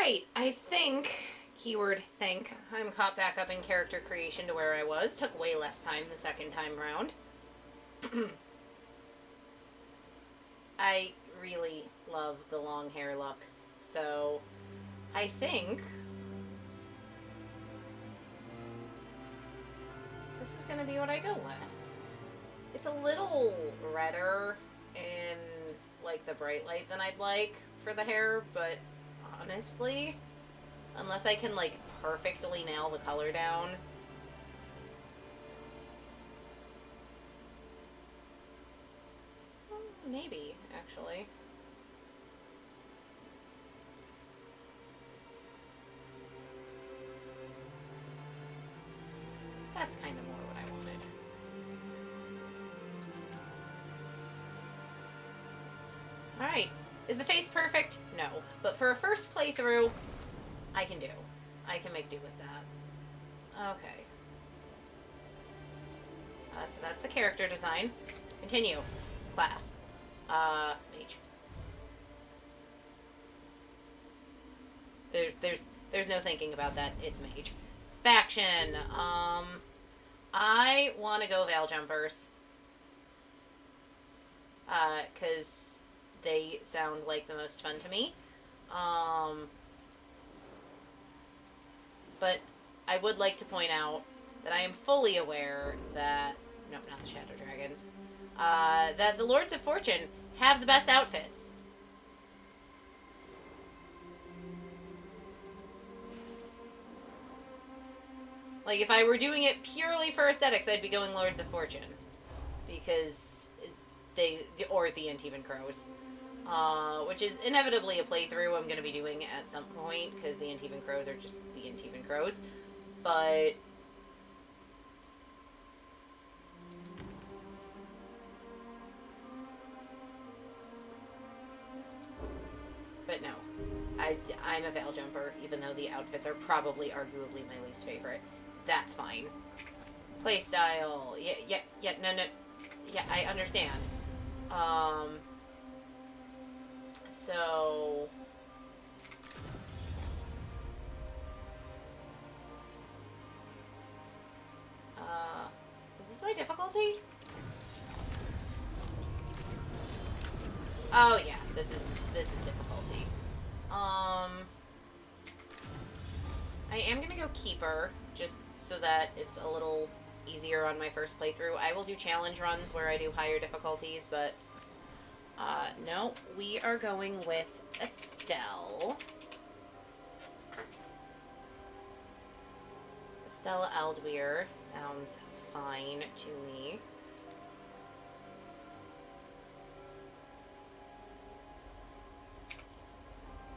Alright, I think, keyword think, I'm caught back up in character creation to where I was. Took way less time the second time round. I really love the long hair look, so I think this is going to be what I go with. It's a little redder in, like, the bright light than I'd like for the hair, but honestly, unless I can, like, perfectly nail the color down, maybe, actually. That's kind of more what I wanted. Alright. Is the face perfect? No. But for a first playthrough, I can do. I can make do with that. Okay. So that's the character design. Continue. Class. Mage. There's no thinking about that. It's mage. Faction. I want to go Veil Jumpers. Because they sound like the most fun to me. But I would like to point out that I am fully aware that... No, not the Shadow Dragons. That the Lords of Fortune have the best outfits. Like, if I were doing it purely for aesthetics, I'd be going Lords of Fortune. Because they... Or the Antivan Crows. Which is inevitably a playthrough I'm going to be doing at some point, because the Antivan Crows are just the Antivan Crows. But... But no. I'm a Veil Jumper, even though the outfits are probably arguably my least favorite. That's fine. Playstyle. Yeah, no. Yeah, I understand. So... Is this my difficulty? Oh yeah, this is difficulty. I am gonna go Keeper, just so that it's a little easier on my first playthrough. I will do challenge runs where I do higher difficulties, but no, we are going with Estelle. Estella Aldweir sounds fine to me.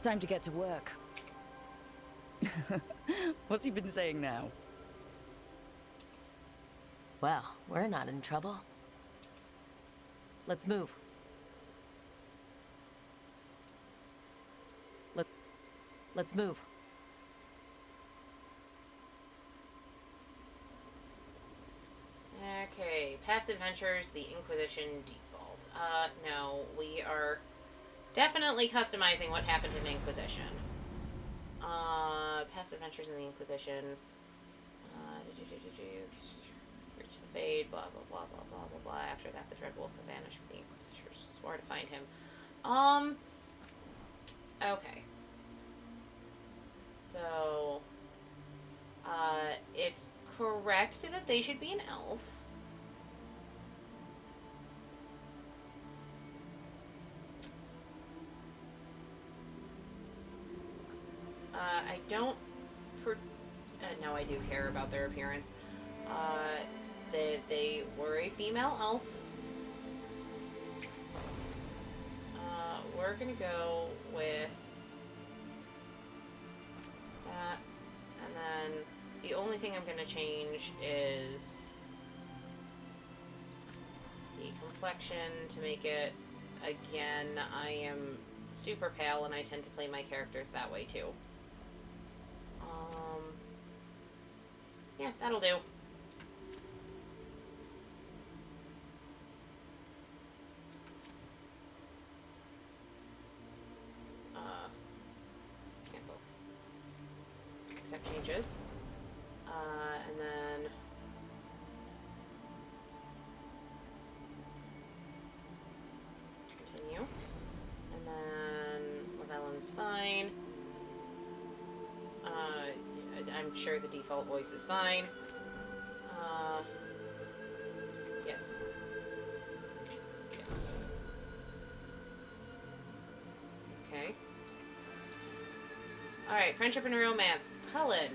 Time to get to work. What's he been saying now? Well, we're not in trouble. Let's move. Let's move. Okay, past adventures, the Inquisition default. No, we are definitely customizing what happened in Inquisition. Past adventures in the Inquisition. Reach the Fade, blah, blah, blah, blah, blah, blah, blah. After that, the Dread Wolf vanished, but the Inquisitors swore to find him. Okay. So, it's correct that they should be an elf. I don't... no, I do care about their appearance. They were a female elf. We're gonna go with that. And then the only thing I'm gonna change is the complexion to make it, again, I am super pale and I tend to play my characters that way too. Yeah, that'll do. Cancel. accept changes. And then... continue. And then Lavellin's fine. I'm sure the default voice is fine. Yes. Yes. Okay. Alright, friendship and romance. Cullen.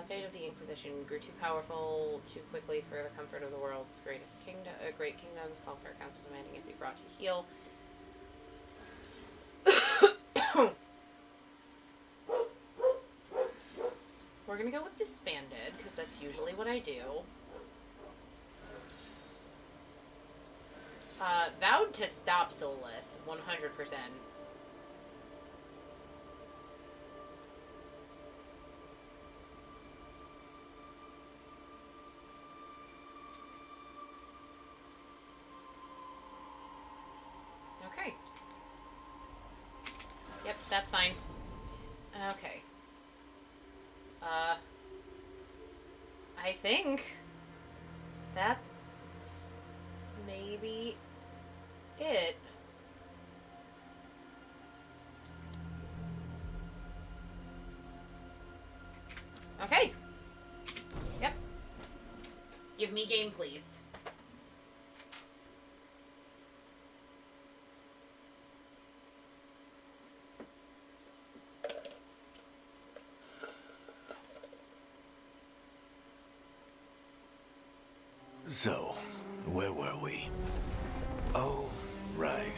Fate of the Inquisition grew too powerful too quickly for the comfort of the world's great kingdoms. Call for a council demanding it be brought to heel. We're gonna go with disbanded, because that's usually what I do. Vowed to stop Soulless, 100%. Okay. Yep, that's fine. Okay. I think that's maybe it. Okay. Yep. Give me game, please. So, where were we? Oh, right.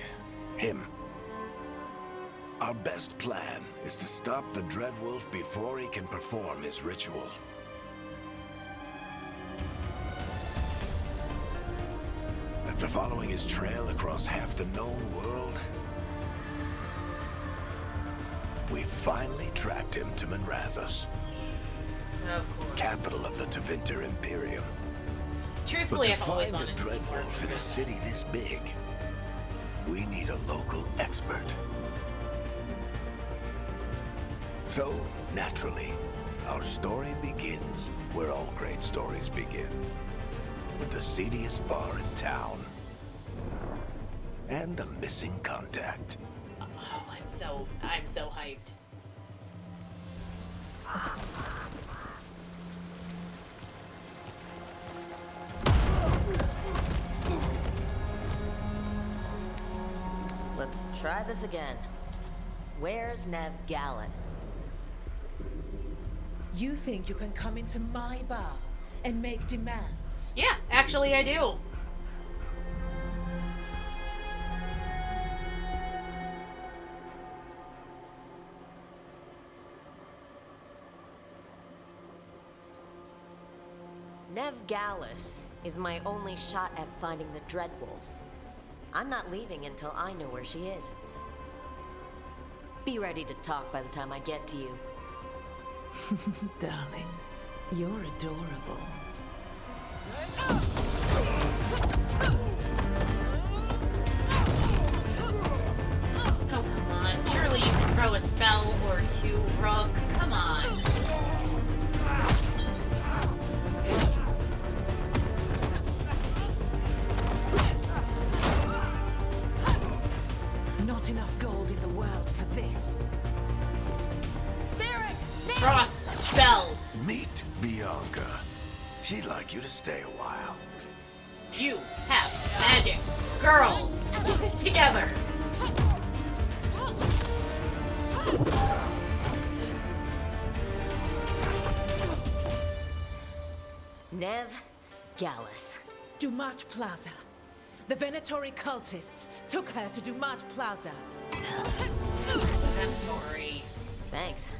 Him. Our best plan is to stop the Dreadwolf before he can perform his ritual. After following his trail across half the known world, we finally tracked him to Manrathus, Of course. capital of the Tevinter Imperium. Truthfully, But to I've always find a wanted to see more Dreadwolf in a city this big, we need a local expert. So, naturally, our story begins where all great stories begin. With the seediest bar in town. And a missing contact. Oh, I'm so hyped. Let's try this again. Where's Nev Gallus? You think you can come into my bar and make demands? Yeah, actually I do. Nev Gallus is my only shot at finding the Dreadwolf. I'm not leaving until I know where she is. Be ready to talk by the time I get to you. Darling, you're adorable. Oh, come on. Surely you can throw a spell or two, Rook. Come on. Not enough gold in the world for this. Frost spells. Meet Bianca. She'd like you to stay a while. You have magic. Girl, get it together. Nev Gallus. Dumat Plaza. The Venatori cultists took her to Dumat Plaza. Mandatory. Thanks.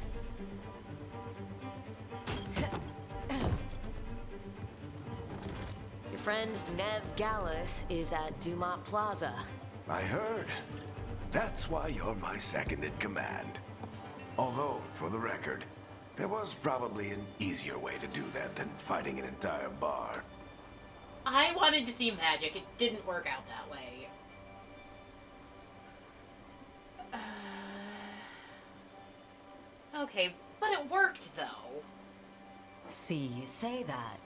Your friend Nev Gallus is at Dumat Plaza. I heard. That's why you're my second in command. Although, for the record, there was probably an easier way to do that than fighting an entire bar. I wanted to see magic. It didn't work out that way. Okay, but it worked, though. See, you say that.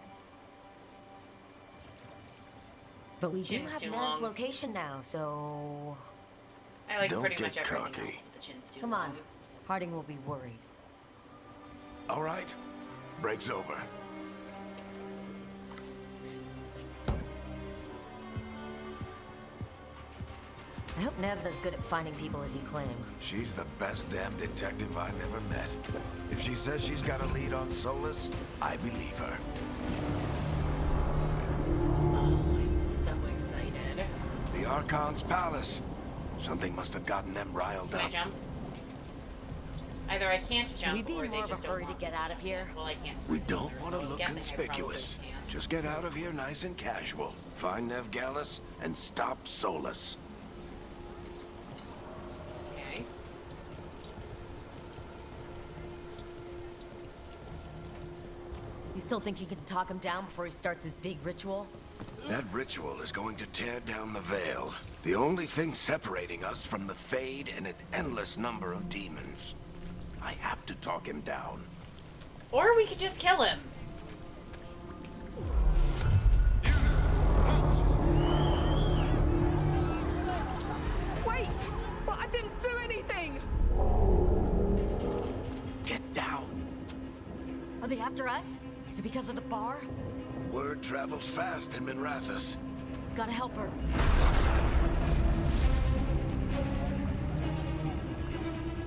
But we do Chin's have too Nev's long. location now, so... I like Don't pretty get much everything cocky. else with the chin's too Come long. on. Harding will be worried. All right. Break's over. I hope Nev's as good at finding people as you claim. She's the best damn detective I've ever met. If she says she's got a lead on Solus, I believe her. Oh, I'm so excited. The Archon's palace. Something must have gotten them riled Can I up. jump? Either I can't Should jump, we be or in they more of just a don't hurry to want get me out of here? Well, I can't We sprint don't either, want so to I'm look guessing I probably conspicuous. can't. Just get out of here nice and casual. Find Nev Gallus and stop Solus. Okay. You still think you can talk him down before he starts his big ritual? That ritual is going to tear down the veil. The only thing separating us from the Fade and an endless number of demons. I have to talk him down. Or we could just kill him. Wait! But I didn't do anything! Get down. Are they after us? Is it because of the bar? Word travels fast in Minrathous. Gotta help her.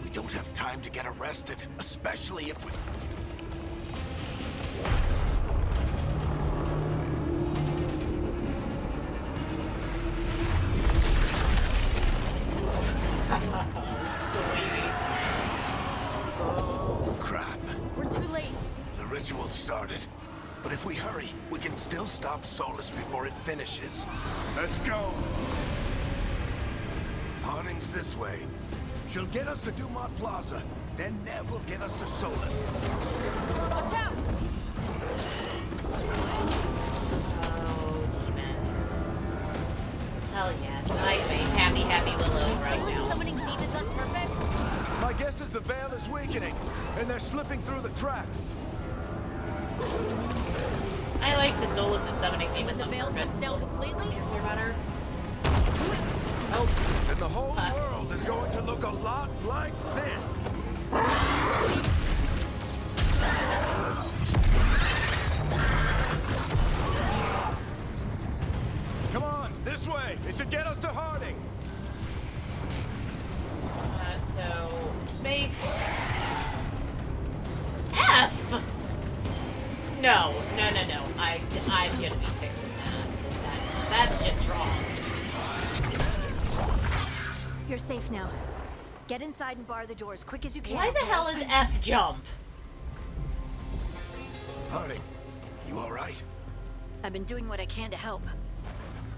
We don't have time to get arrested, especially if we... Sweet. Oh, crap. We're too late. The ritual started. But if we hurry, we can still stop Solus before it finishes. Let's go! Harding's this way. She'll get us to Dumont Plaza. Then Nev will get us to Solus. Watch out! Oh, demons. Hell yes. I am a happy, happy Willow right Someone's now. summoning demons on purpose? My guess is the veil is weakening, and they're slipping through the cracks. I like the Solus is summoning demons The on veil purpose. comes down completely? Answer better. Oh, And the whole Fuck. world is going to look a lot like this. Come on, this way. It should get us to Harding. so space. F. No. I'm gonna be fixing that because that's just wrong. You're safe now. Get inside and bar the doors quick as you can. Why the hell is F jump? Harding, you all right? I've been doing what I can to help.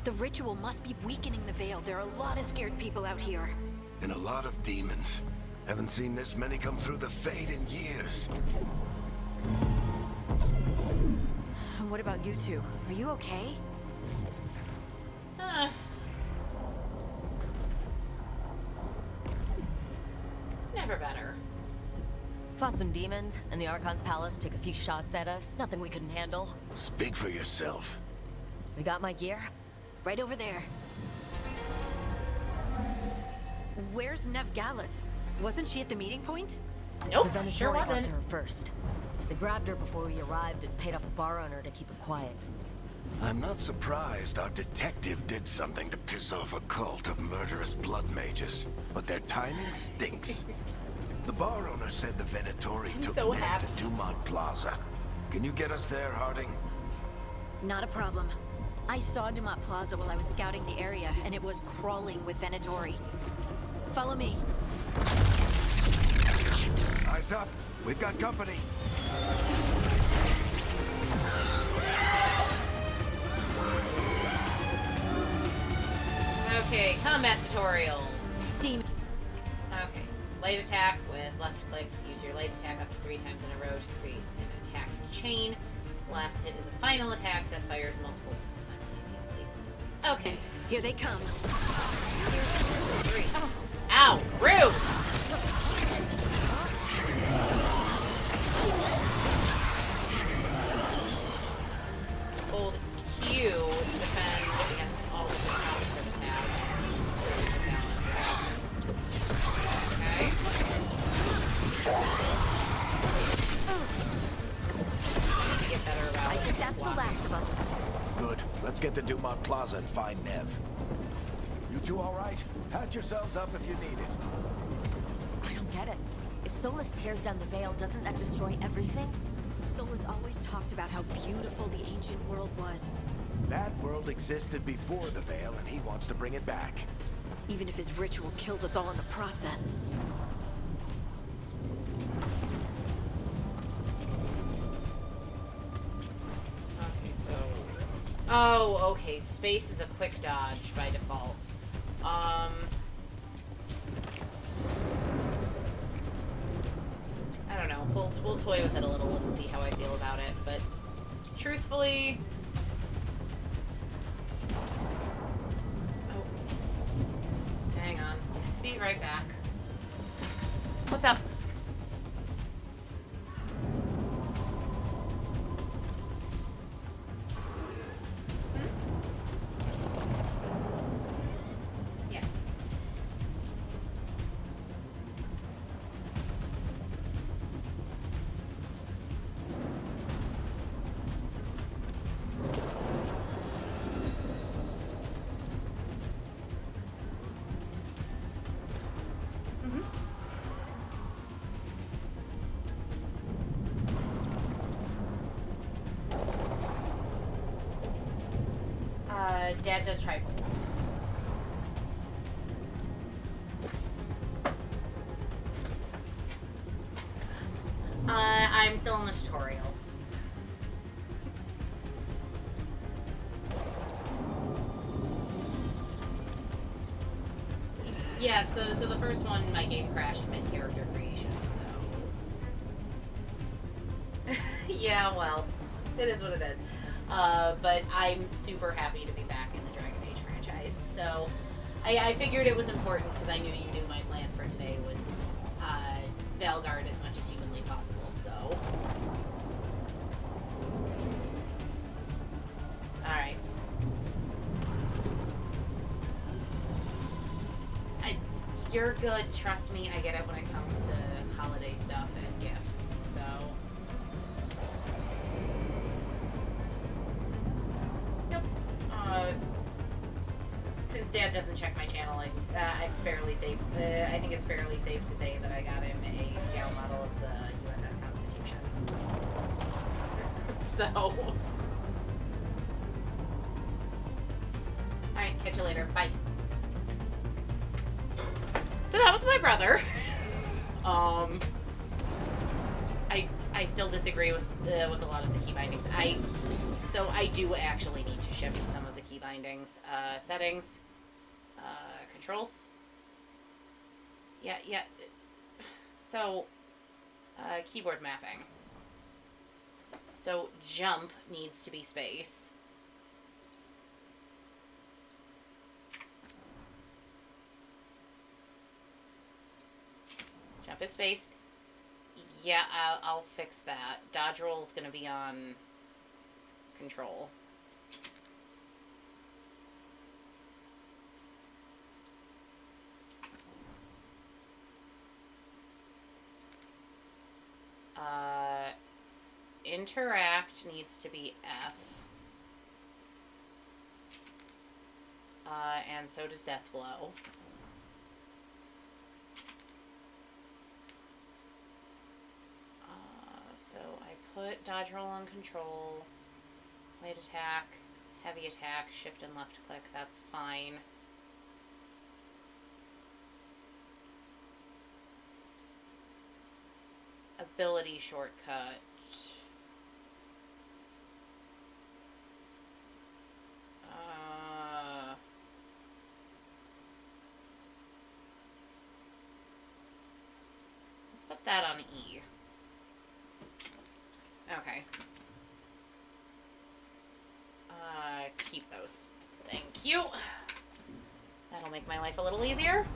The ritual must be weakening the veil. There are a lot of scared people out here. And a lot of demons. Haven't seen this many come through the Fade in years. And what about you two? Are you okay? Never better. Fought some demons, and the Archon's palace took a few shots at us. Nothing we couldn't handle. Speak for yourself. We got my gear. Right over there. Where's Nev Gallus? Wasn't she at the meeting point? Nope, The sure Venatori got wasn't. to her first. They grabbed her before we arrived and paid off the bar owner to keep her quiet. I'm not surprised our detective did something to piss off a cult of murderous blood mages, but their timing stinks. The bar owner said the Venatori took so Ned happy. to Dumont Plaza. Can you get us there, Harding? Not a problem. I saw Dumont Plaza while I was scouting the area, and it was crawling with Venatori. Follow me. Eyes up. We've got company. Okay, combat tutorial. Demon. Okay. Light attack with left click. Use your light attack up to 3 times in a row to create an attack chain. Last hit is a final attack that fires multiple hits simultaneously. Okay. Here they come. 3. Ow! Rude! to Dumont Plaza and find Nev. You two all right? Patch yourselves up if you need it. I don't get it. If Solus tears down the Veil, doesn't that destroy everything? Solus always talked about how beautiful the ancient world was. That world existed before the Veil, and he wants to bring it back. Even if his ritual kills us all in the process. Okay, so... Oh, okay. Space is a quick dodge by default. I don't know. We'll toy with it a little and see how I feel about it, but truthfully... Oh. Hang on. Be right back. What's up? Yes. Dad does trifolds. I'm still in the tutorial. Yeah, so the first one, my game crashed mid-character creation, so... Yeah, well, it is what it is. But I'm super happy to be back in the Dragon Age franchise, so I figured it was important because I knew you knew my plan for today was Veilguard as much as humanly possible, so... Alright. You're good, trust me, I get it when it comes to holiday stuff and gifts, so... Nope. Since Dad doesn't check my channel, I'm fairly safe. I think it's fairly safe to say that I got him a scale model of the USS Constitution. So... Alright, catch you later. Bye. So that was my brother. I still disagree with a lot of the key bindings. So I do actually need to shift some of the key bindings. Settings. Controls. Yeah. So, keyboard mapping. So jump needs to be space. Jump is space. Yeah, I'll fix that. Dodge roll is going to be on control. Interact needs to be F. And so does Death Blow. So I put dodge roll on control, light attack, heavy attack, shift and left click, that's fine. Ability shortcut. Let's put that on E. Okay. Keep those. Thank you. That'll make my life a little easier.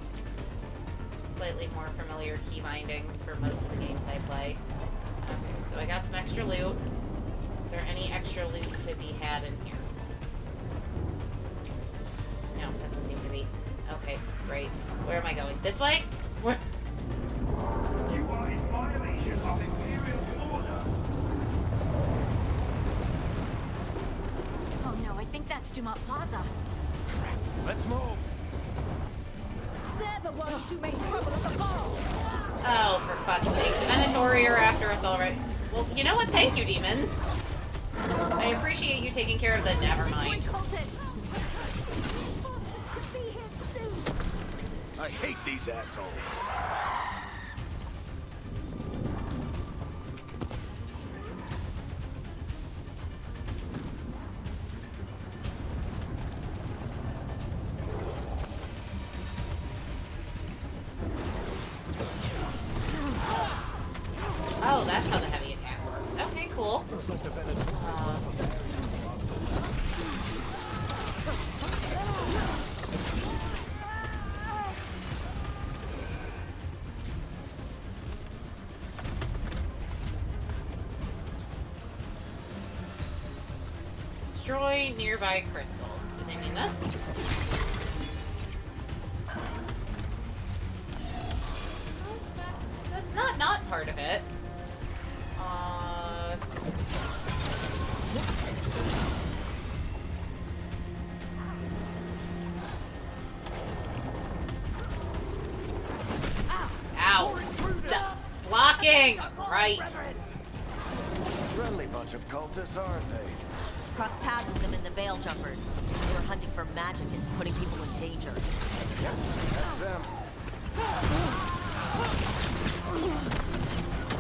Slightly more familiar key bindings for most of the games I play. Okay, so I got some extra loot. Is there any extra loot to be had in here? No, doesn't seem to be. Okay, great. Where am I going? This way? Where? You are in violation of Imperial order. Oh no, I think that's Dumont the ones who made trouble at the ball. Oh, for fuck's sake. The Venatori are after us already. Well, you know what? Thank you, demons. I appreciate you taking care of the nevermind. I hate these assholes. Oh, that's how the heavy attack works. Okay, cool. Destroy nearby crystal. Do they mean this? That's not part of it. Ow! Blocking! Right. Friendly bunch of cultists, aren't they? Crossed paths with them in the Veil Jumpers. They were hunting for magic and putting people in danger. That's them.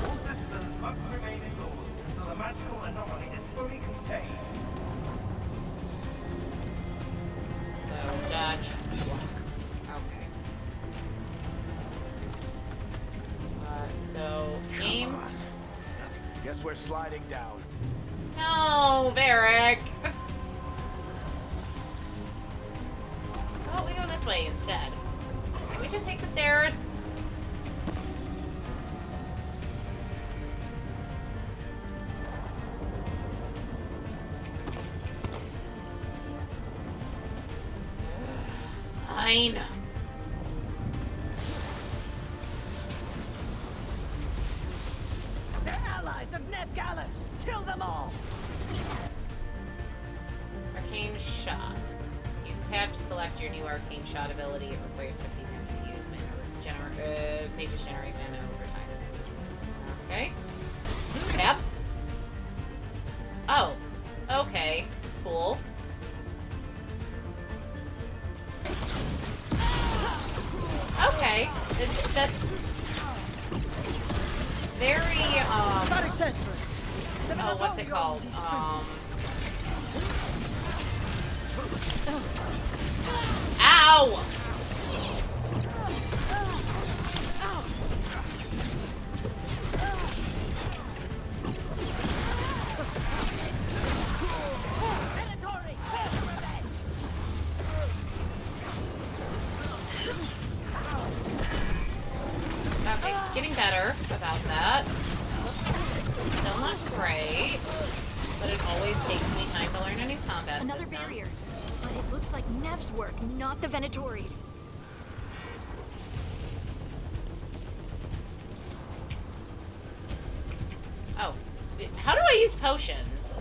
All citizens must remain indoors until the magical anomaly is fully contained. So, dodge. Okay. So, game. Come on. Guess we're sliding down. No, Varric. Oh, we go this way instead. Can we just take the stairs? Fine. They're allies of Ned Gallus. Kill them all. Arcane shot. Use tab to select your new arcane shot ability. It requires 50 mana to use. Pages generate mana over time. Okay. Tab. Oh. Okay. Cool. Okay. That's very, oh, what's it called? Ow! Okay, getting better about that. Still not great, but it always takes me time to learn a new combat Another system. barrier. But it looks like Nev's work, not the Venatori's. Oh, how do I use potions?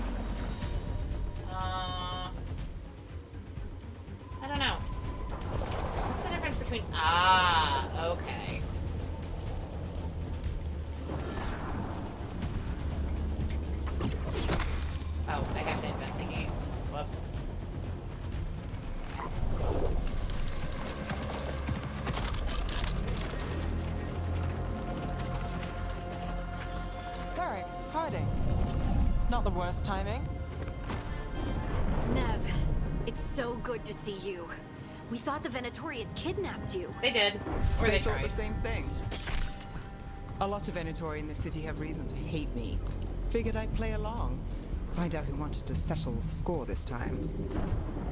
I don't know. What's the difference between... Ah, okay. Oh, I have to investigate. Whoops. Varric, hiding. Not the worst timing. Nev, it's so good to see you. We thought the Venatori had kidnapped you. They did. Or they thought tried. the same thing. A lot of Venatori in the city have reason to hate me. Figured I'd play along. Find out who wanted to settle the score this time.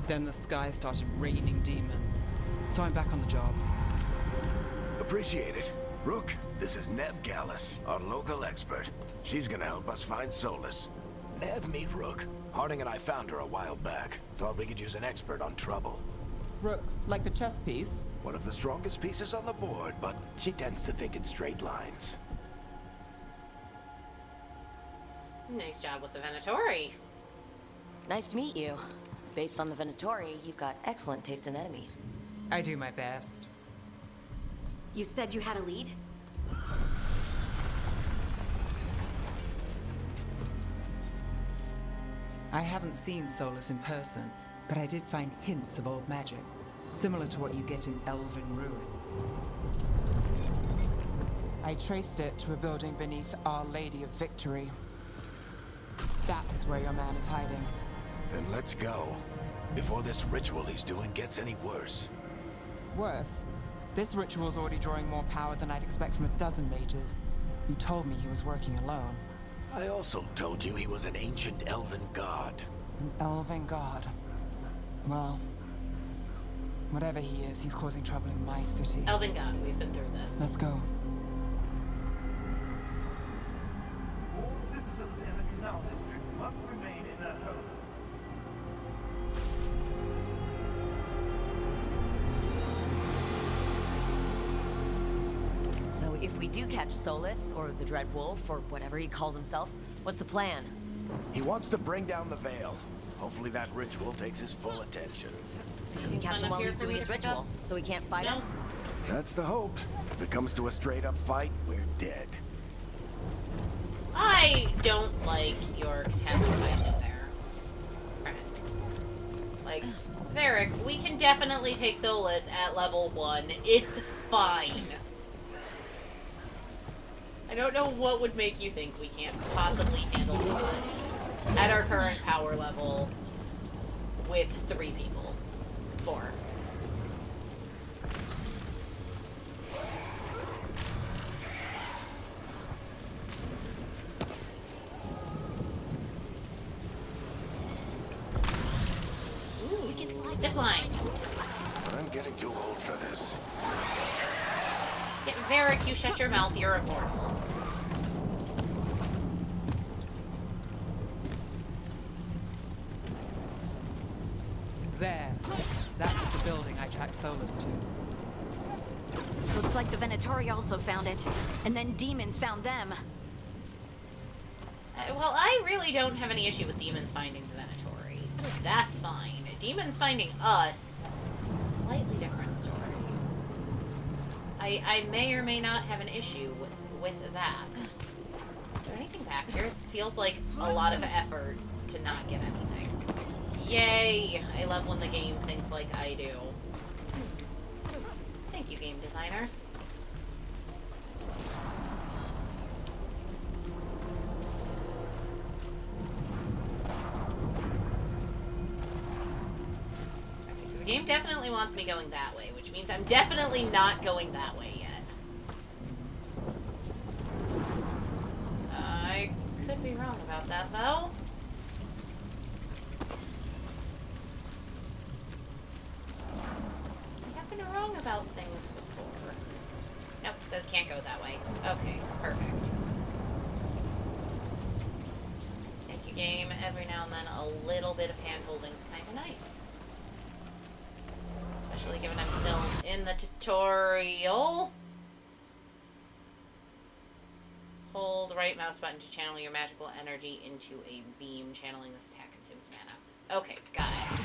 Then the sky started raining demons. So I'm back on the job. Appreciate it. Rook, this is Nev Gallus, our local expert. She's gonna help us find Solus. Nev, meet Rook. Harding and I found her a while back. Thought we could use an expert on trouble. Rook, like the chess piece? One of the strongest pieces on the board, but she tends to think in straight lines. Nice job with the Venatori. Nice to meet you. Based on the Venatori, you've got excellent taste in enemies. I do my best. You said you had a lead? I haven't seen Solus in person, but I did find hints of old magic, similar to what you get in elven ruins. I traced it to a building beneath Our Lady of Victory. That's where your man is hiding. Then let's go. Before this ritual he's doing gets any worse. Worse, this ritual's already drawing more power than I'd expect from a dozen mages. You told me he was working alone. I also told you he was an ancient elven god. An elven god. Well, whatever he is, he's causing trouble in my city. Elven God, we've been through this. Let's go. All citizens in the Canal District must remain in their homes. So if we do catch Solus, or the Dreadwolf, or whatever he calls himself, what's the plan? He wants to bring down the Veil. Hopefully that ritual takes his full attention. So we can catch him while he's doing his ritual, so he can't fight us? That's the hope. If it comes to a straight-up fight, we're dead. I don't like your catastrophizing there, friend. Like, Varric, we can definitely take Solus at level 1. It's fine. I don't know what would make you think we can't possibly handle Solus at our current power level with 3 people. 4. Ooh, zipline. I'm getting too old for this. Get Varric, you shut your mouth, you're immortal. There. That's the building I tracked Solus to. Looks like the Venatori also found it. And then demons found them. Well, I really don't have any issue with demons finding the Venatori. That's fine. Demons finding us, slightly different story. I may or may not have an issue with that. Is there anything back here? It feels like a lot of effort to not get anything. Yay! I love when the game thinks like I do. Thank you, game designers. Okay, so the game definitely wants me going that way, which means I'm definitely not going that way yet. I could be wrong about that, though. Wrong about things before. Nope, says can't go that way. Okay, perfect. Thank you, game. Every now and then, a little bit of hand-holding's kind of nice. Especially given I'm still in the tutorial. Hold right mouse button to channel your magical energy into a beam. Channeling this attack consumes mana. Okay, got it.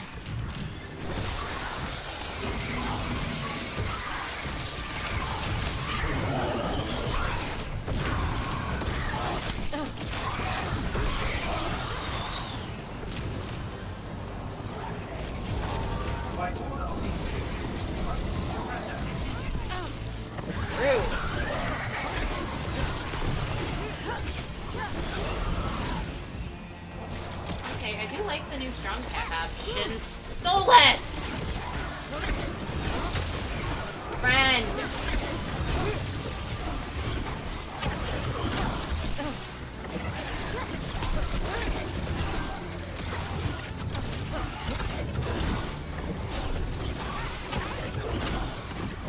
Rude. Okay, I do like the new strong attack options. Soulless! Friend!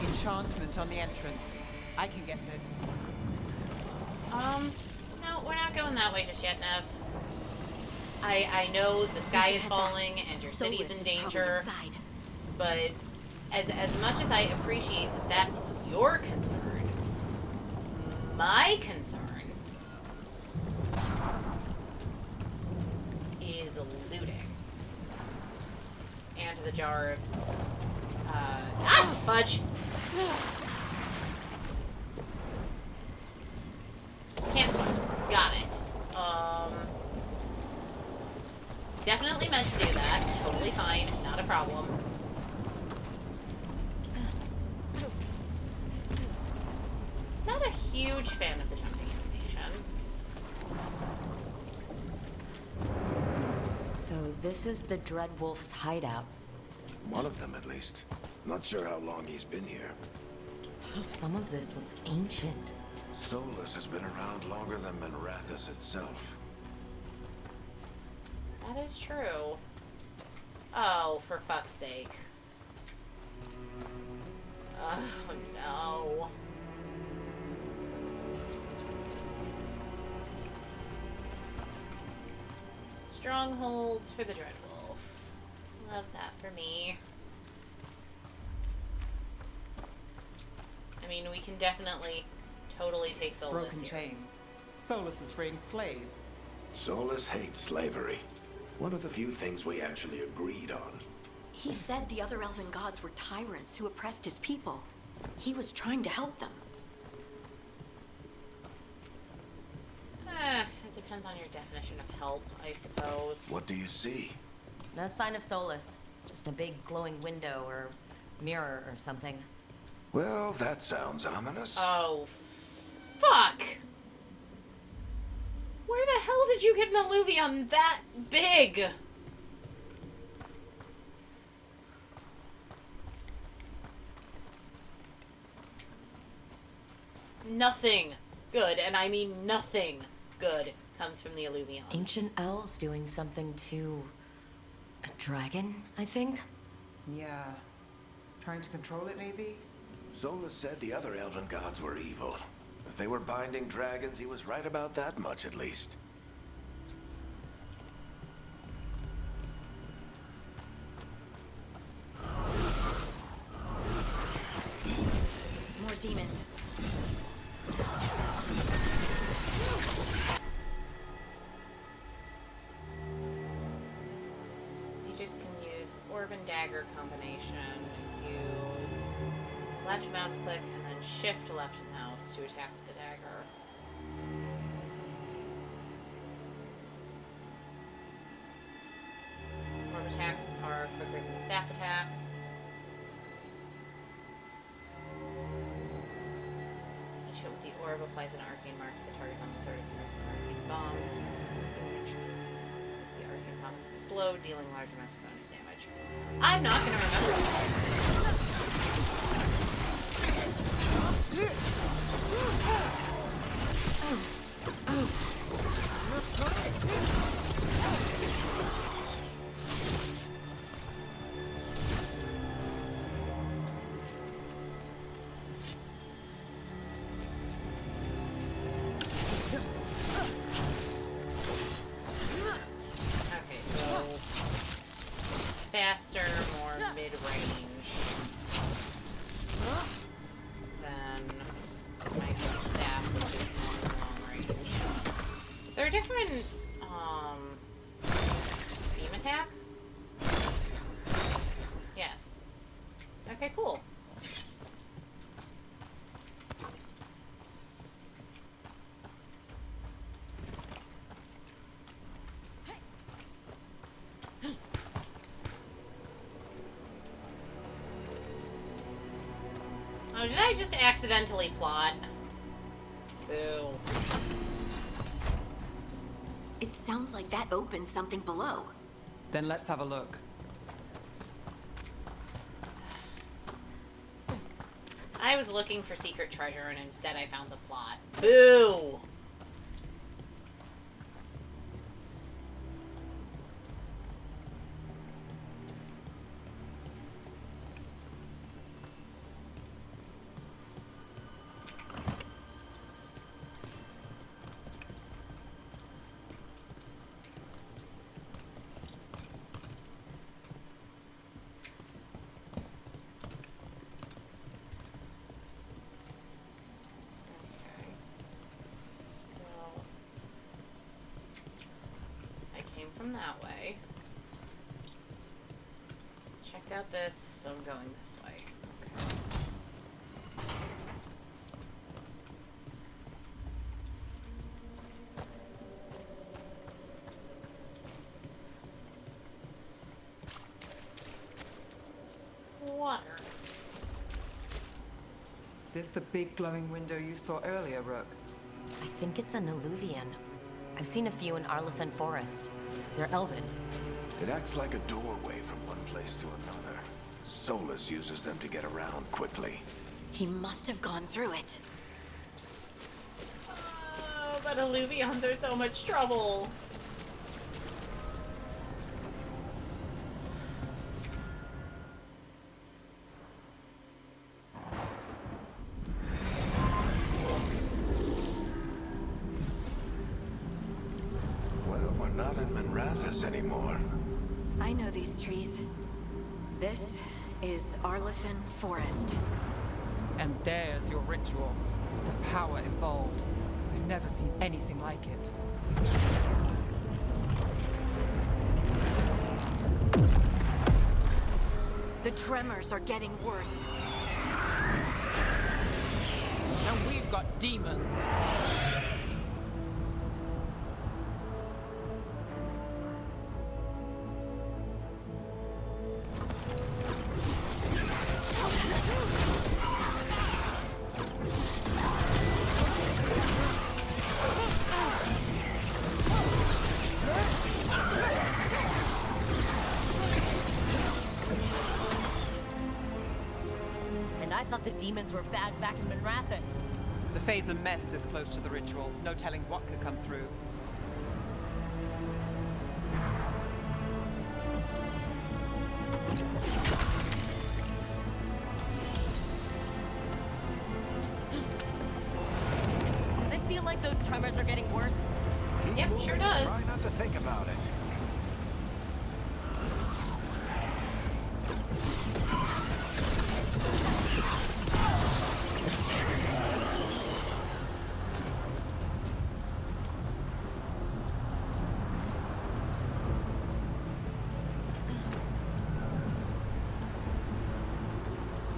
Enchantment on the entrance. I can get it. No, we're not going that way just yet, Nev. I know the sky is falling and your city's in danger, but as much as I appreciate that that's your concern, my concern is looting. And the jar of, fudge! huge fan of the jumping animation. So this is the Dreadwolf's hideout. One of them, at least. Not sure how long he's been here. Some of this looks ancient. Solus has been around longer than Manrathus itself. That is true. Oh, for fuck's sake. Oh, no. Strongholds for the Dreadwolf. Love that for me. I mean, we can definitely totally take Solus Broken here. chains. Solus is freeing slaves. Solus hates slavery. One of the few things we actually agreed on. He said the other elven gods were tyrants who oppressed his people. He was trying to help them. It depends on your definition of help, I suppose. What do you see? No sign of Solus. Just a big glowing window or mirror or something. Well, that sounds ominous. Oh, fuck! Where the hell did you get an alluvion that big? Nothing good, and I mean nothing good, comes from the alluvions. Ancient elves doing something to a dragon, I think? Yeah. Trying to control it, maybe? Solus said the other elven gods were evil. If they were binding dragons, he was right about that much, at least. More demons. You just can use orb and dagger combination. Use left mouse click and then shift left mouse to attack with the dagger. Orb attacks are quicker than staff attacks. Each hit with the orb applies an arcane mark to the target on the third defense of an arcane bomb. The arcane bomb explode, dealing large amounts of bonus damage. I'm not gonna remember that. Okay, so faster, more mid-range than my staff, which is more long range. Is there a different beam attack? Yes. Okay, cool. Oh, did I just accidentally plot? Boo. It sounds like that opened something below. Then let's have a look. I was looking for secret treasure and instead I found the plot. Boo! Okay. So I came from that way. Checked out this, so I'm going this way. Okay. Water. This the big glowing window you saw earlier, Rook? I think it's an alluvian. I've seen a few in Arlethan Forest. They're elven. It acts like a doorway from one place to another. Solus uses them to get around quickly. He must have gone through it. Oh, but alluvions are so much trouble. Well, we're not in Manrathus anymore. I know these trees. This is Arlethan Forest. And there's your ritual. The power involved. I've never seen anything like it. The tremors are getting worse. And we've got demons. And I thought the demons were bad back in Manrathus. The Fade's a mess this close to the ritual. No telling what could come through. Does it feel like those tremors are getting worse? Yep, sure does. Try not to think about it.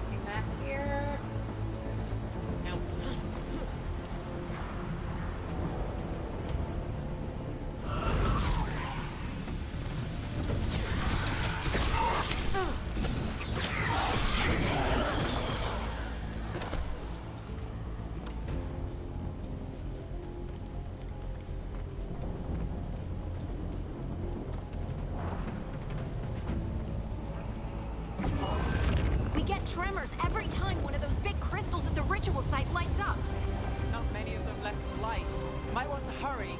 Anything back here? Nope. We get tremors every time one of those big crystals at the ritual site lights up. Not many of them left to light. Might want to hurry.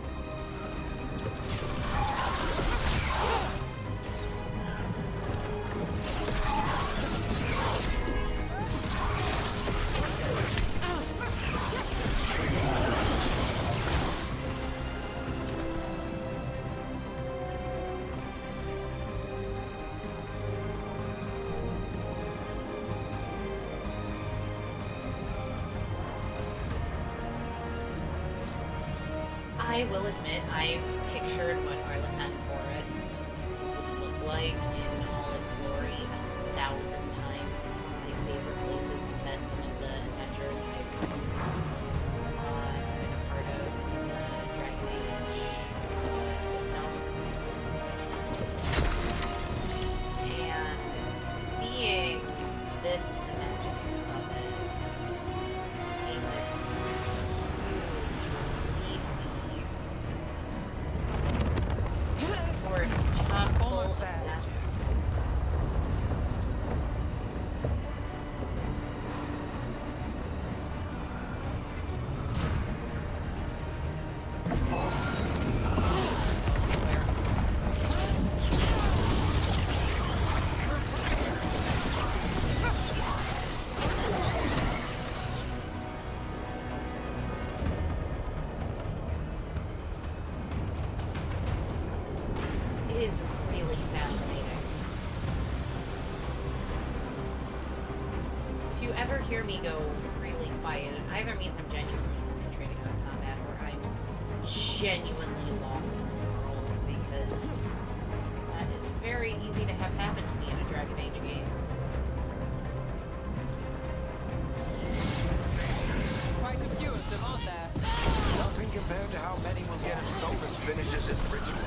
I will admit, I've pictured what Arlethan Forest would look like in all its glory 1,000 times. It's one of my favorite places to set some of the adventures I've been a part of in the Dragon Age system. And seeing this imagining of it being this forest chock full Almost of there. magic. It is really fascinating. So if you ever hear me go really quiet, it either means I'm genuinely concentrating on combat or I'm genuinely lost in the world, because that is very easy to have happen to me in a Dragon Age game. Quite a few of them, aren't there? Nothing compared to how many we'll get if Solus finishes his ritual.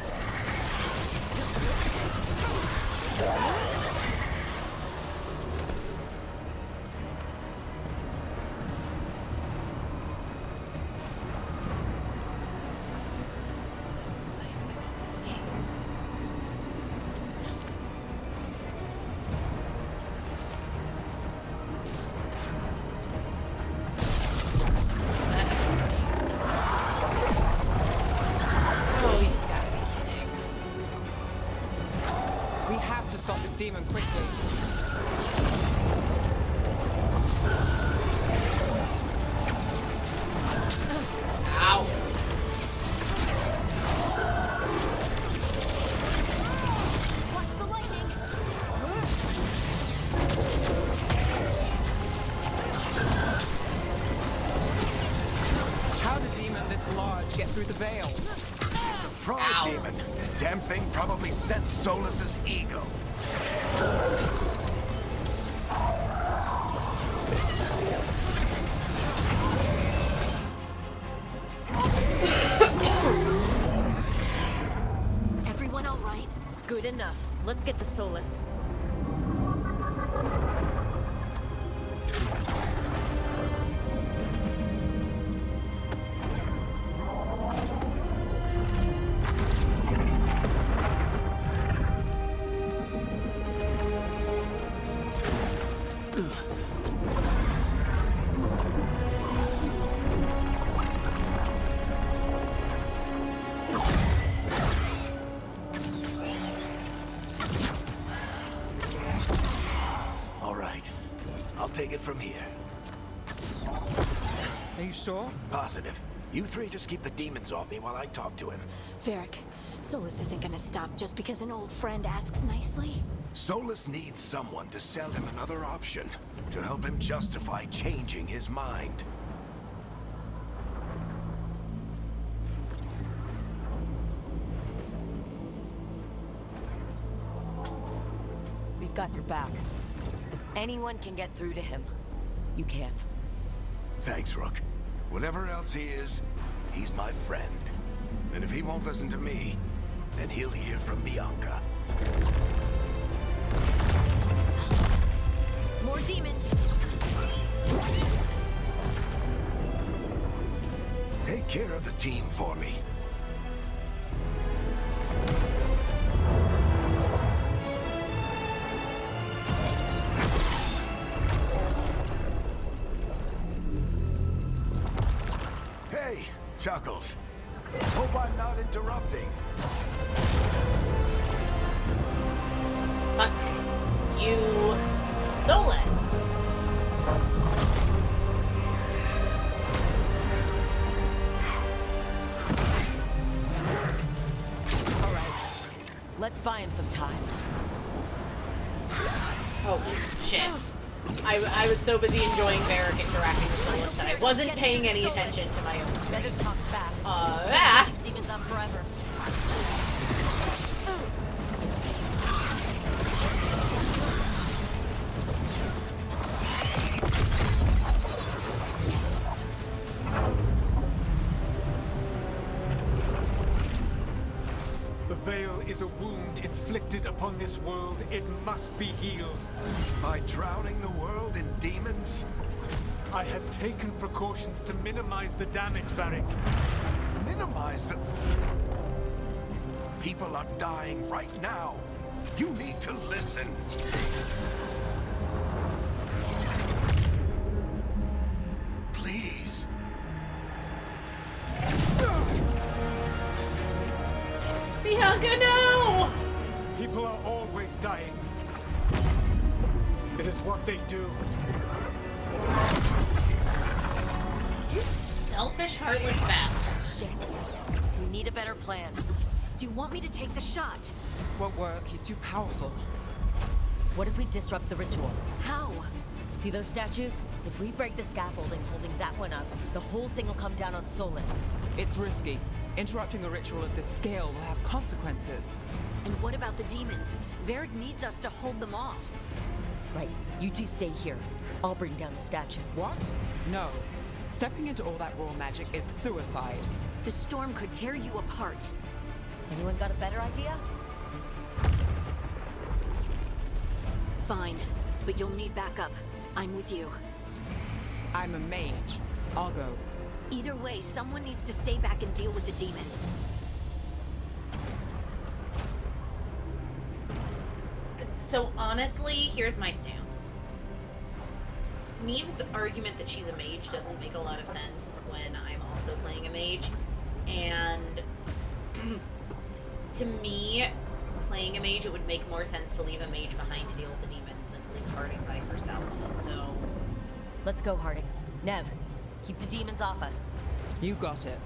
through the veil. It's a pride Ow. demon. Damn thing probably sensed Solus's ego. Everyone all right? Good enough. Let's get to Solus. All right. I'll take it from here. Are you sure? Positive. You three just keep the demons off me while I talk to him. Varric, Solus isn't gonna stop just because an old friend asks nicely. Solus needs someone to sell him another option, to help him justify changing his mind. We've got your back. If anyone can get through to him, you can. Thanks, Rook. Whatever else he is, he's my friend. And if he won't listen to me, then he'll hear from Bianca. More demons! Take care of the team for me. Hey, Chuckles. Hope I'm not interrupting. Fuck you, Solus. All right. Let's buy him some time. Oh, shit. I was so busy enjoying Varric interacting with Solus that I wasn't paying any attention to my own Better screen. talk fast. Ah! These demons up forever. The veil is a wound inflicted upon this world. It must be healed. By drowning the world in demons? I have taken precautions to minimize the damage, Varric. Minimize the... People are dying right now. You need to listen. Please. Bianca, no! People are always dying. It is what they do. You selfish, heartless bastard. Shit. We need a better plan. Do you want me to take the shot? Won't work. He's too powerful. What if we disrupt the ritual? How? See those statues? If we break the scaffolding holding that one up, the whole thing will come down on Solus. It's risky. Interrupting a ritual of this scale will have consequences. And what about the demons? Varric needs us to hold them off. Right, you two stay here. I'll bring down the statue. What? No. Stepping into all that raw magic is suicide. The storm could tear you apart. Anyone got a better idea? Fine, but you'll need backup. I'm with you. I'm a mage. I'll go. Either way, someone needs to stay back and deal with the demons. So honestly, here's my stance. Meve's argument that she's a mage doesn't make a lot of sense when I'm also playing a mage. And to me, playing a mage, it would make more sense to leave a mage behind to deal with the demons than to leave Harding by herself. So Let's go, Harding. Nev, keep the demons off us. You got it.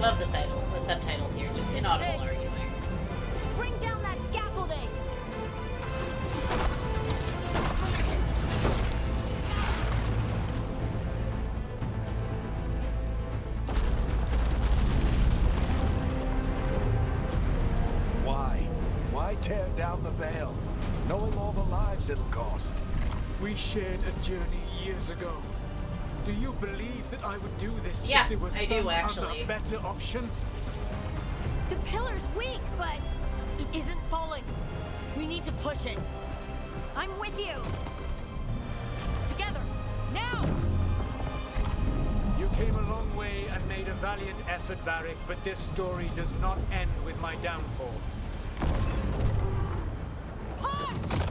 love the subtitles here, just inaudible arguing. Bring down that scaffolding! Why tear down the Veil, knowing all the lives it'll cost? We shared a journey years ago. Do you believe that I would do this Yeah, if there was I some do, actually. other better option? The pillar's weak, but It isn't falling. We need to push it. I'm with you. Together. Now! You came a long way and made a valiant effort, Varric, but this story does not end with my downfall. Push!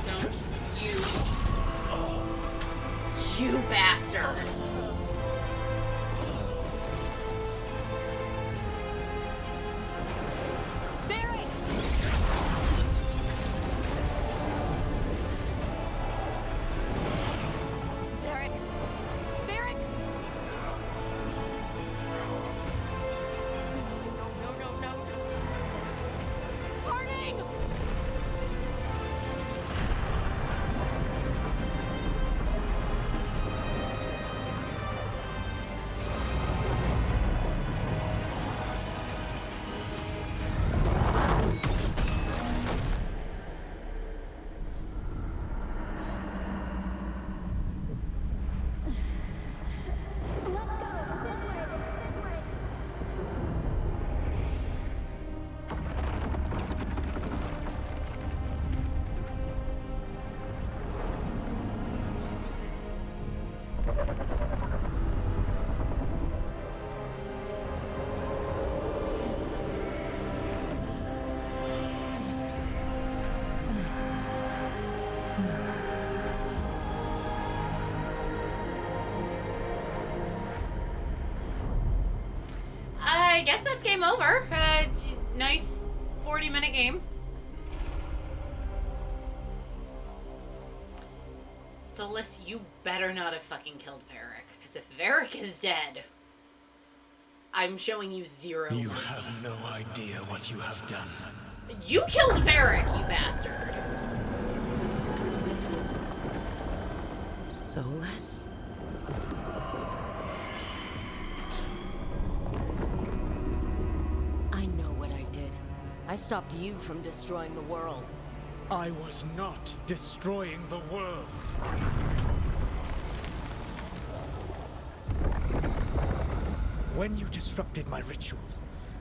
Don't you bastard. Barry! Derek. Barrick! No. Harding! Let's go. This way. I guess that's game over. Nice 40-minute game. Solus, you better not have fucking killed Varric, because if Varric is dead, I'm showing you zero You mercy. have no idea what you have done. You killed Varric, you bastard! Solus? I know what I did. I stopped you from destroying the world. I was not destroying the world. When you disrupted my ritual,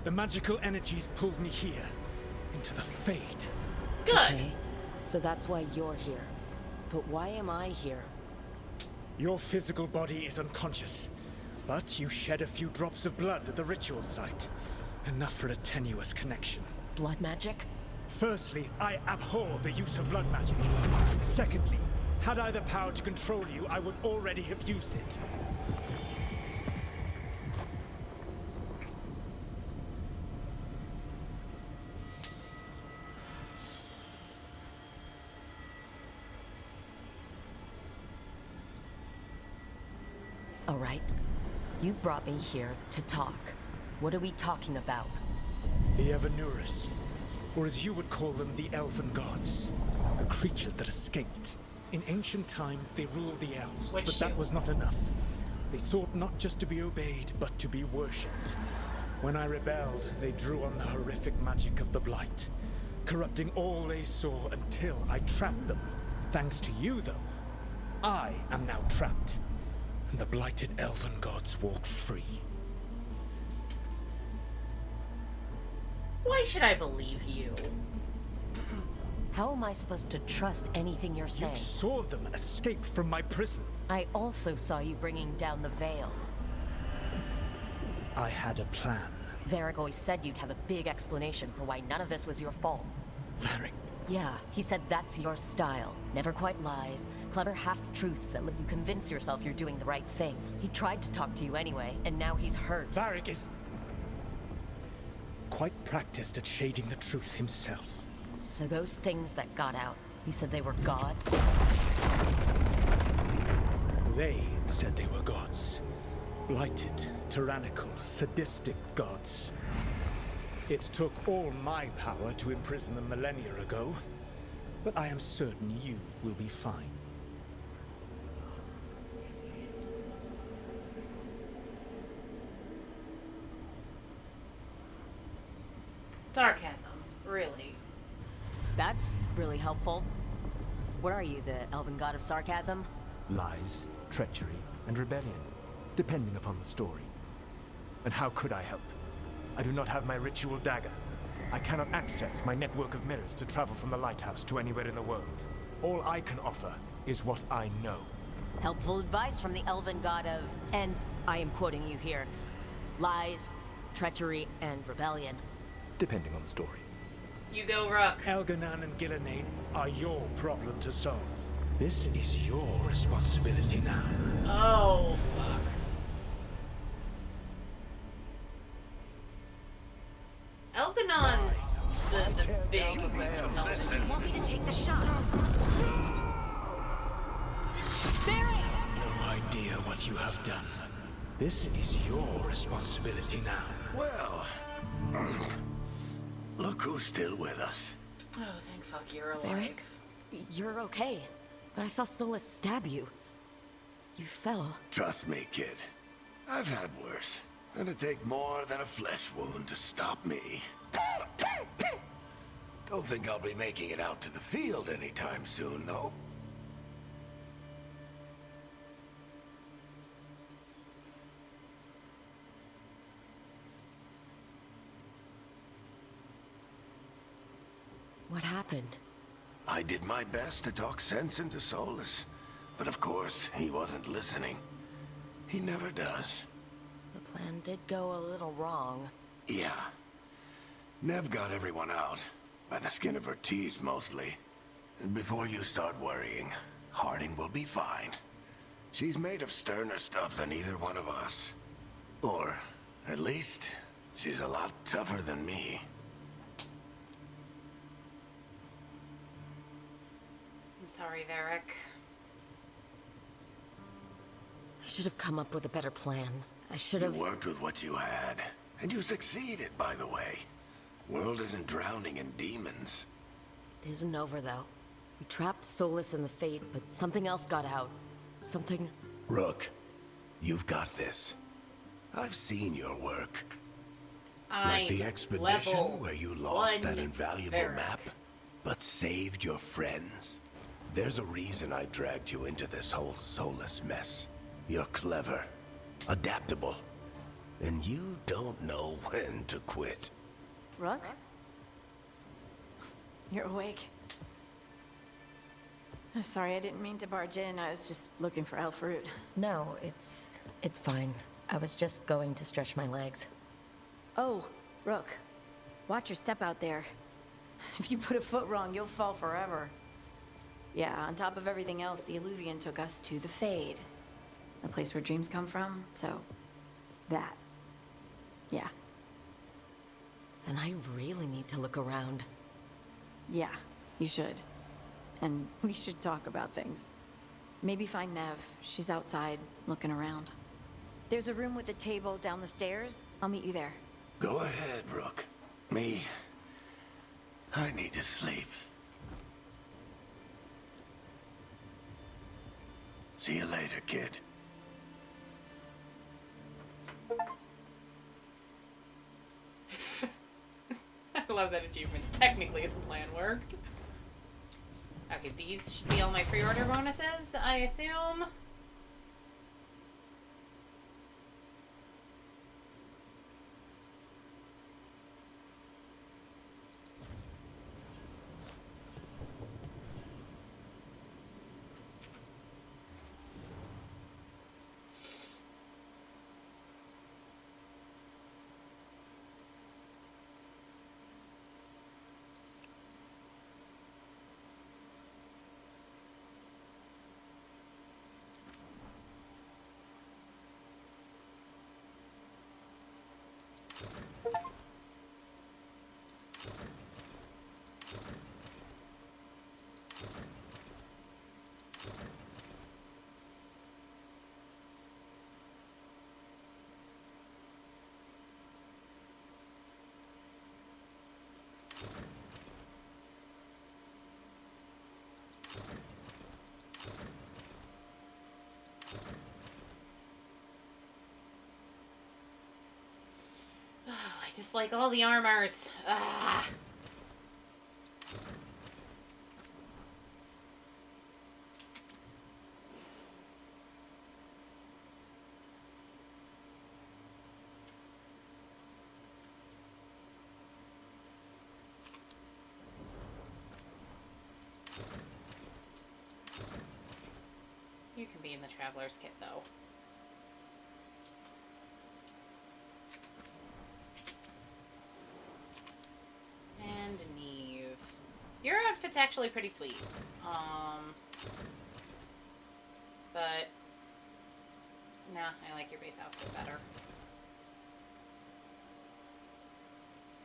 the magical energies pulled me here, into the Fade. Good. Okay, so that's why you're here. But why am I here? Your physical body is unconscious, but you shed a few drops of blood at the ritual site. Enough for a tenuous connection. Blood magic? Firstly, I abhor the use of blood magic. Secondly, had I the power to control you, I would already have used it. All right. You brought me here to talk. What are we talking about? The Evanurus, or as you would call them, the Elven Gods. The creatures that escaped. In ancient times, they ruled the elves, Which but that you? was not enough. They sought not just to be obeyed, but to be worshipped. When I rebelled, they drew on the horrific magic of the Blight, corrupting all they saw until I trapped them. Thanks to you, though, I am now trapped, and the blighted Elven Gods walk free. Why should I believe you? How am I supposed to trust anything you're saying? You saw them escape from my prison. I also saw you bringing down the Veil. I had a plan. Varric always said you'd have a big explanation for why none of this was your fault. Varric. Yeah, he said that's your style. Never quite lies. Clever half-truths that let you convince yourself you're doing the right thing. He tried to talk to you anyway, and now he's hurt. Varric is quite practiced at shading the truth himself. So those things that got out, you said they were gods? They said they were gods. Blighted, tyrannical, sadistic gods. It took all my power to imprison them millennia ago, but I am certain you will be fine. Sarcasm, really. That's really helpful. What are you, the elven god of sarcasm? Lies, treachery, and rebellion, depending upon the story. And how could I help? I do not have my ritual dagger. I cannot access my network of mirrors to travel from the lighthouse to anywhere in the world. All I can offer is what I know. Helpful advice from the elven god of, and I am quoting you here, lies, treachery, and rebellion. Depending on the story. You go, Rook. Elganan and Gillenade are your problem to solve. This is your responsibility now. Oh, fuck. Elganon's the big You want me to take the shot? No idea what you have done. This is your responsibility now. Well, look who's still with us. Oh, thank fuck you're alive. Varric, you're okay. But I saw Solus stab you. You fell. Trust me, kid. I've had worse. It'd take more than a flesh wound to stop me. Don't think I'll be making it out to the field anytime soon, though. What happened? I did my best to talk sense into Solus, but of course, he wasn't listening. He never does. The plan did go a little wrong. Yeah. Nev got everyone out, by the skin of her teeth mostly. And before you start worrying, Harding will be fine. She's made of sterner stuff than either one of us. Or, at least, she's a lot tougher than me. I'm sorry, Varric. I should have come up with a better plan. I should have... You worked with what you had, and you succeeded, by the way. World isn't drowning in demons. It isn't over, though. We trapped Solus in the Fate, but something else got out. Something... Rook, you've got this. I've seen your work. Like the expedition where you lost that invaluable Varric. map, but saved your friends. There's a reason I dragged you into this whole Solus mess. You're clever, adaptable, and you don't know when to quit. Rook? You're awake. Sorry, I didn't mean to barge in. I was just looking for elf fruit. No, it's fine. I was just going to stretch my legs. Oh, Rook. Watch your step out there. If you put a foot wrong, you'll fall forever. Yeah, on top of everything else, the Illuvian took us to the Fade. The place where dreams come from, so... that. Yeah. Then I really need to look around. Yeah, you should. And we should talk about things. Maybe find Nev. She's outside, looking around. There's a room with a table down the stairs. I'll meet you there. Go ahead, Rook. Me, I need to sleep. See you later, kid. I love that achievement. Technically, the plan worked. Okay, these should be all my pre-order bonuses, I assume. just like all the armors. Ah. You can be in the Traveler's Kit, though. And Neve. Your outfit's actually pretty sweet. But... nah, I like your base outfit better.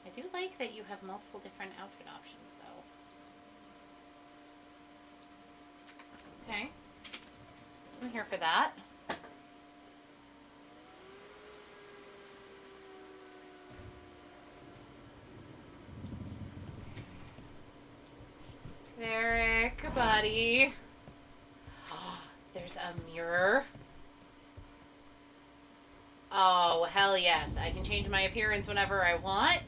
I do like that you have multiple different outfit options, though. Okay. I'm here for that. Varric, buddy. Oh, there's a mirror. Oh, hell yes. I can change my appearance whenever I want.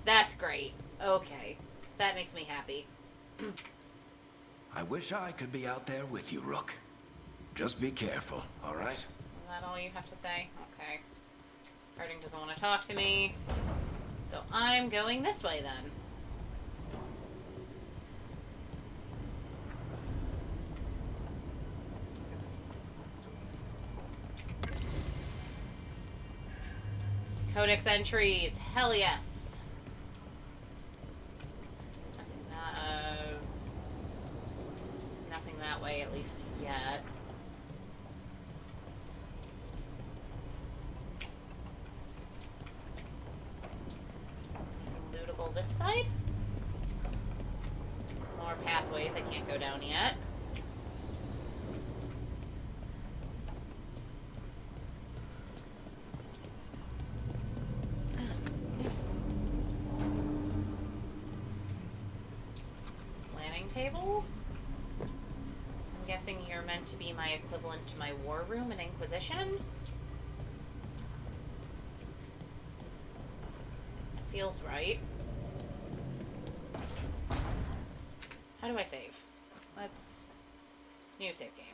That's great. Okay. That makes me happy. I wish I could be out there with you, Rook. Just be careful, all right? Is that all you have to say? Okay. Harding doesn't want to talk to me. So I'm going this way then. Codex entries. Hell yes. Nothing that way, at least yet. Anything lootable this side? More pathways I can't go down yet. Table? I'm guessing you're meant to be my equivalent to my war room in Inquisition? That feels right. How do I save? Let's... new save game.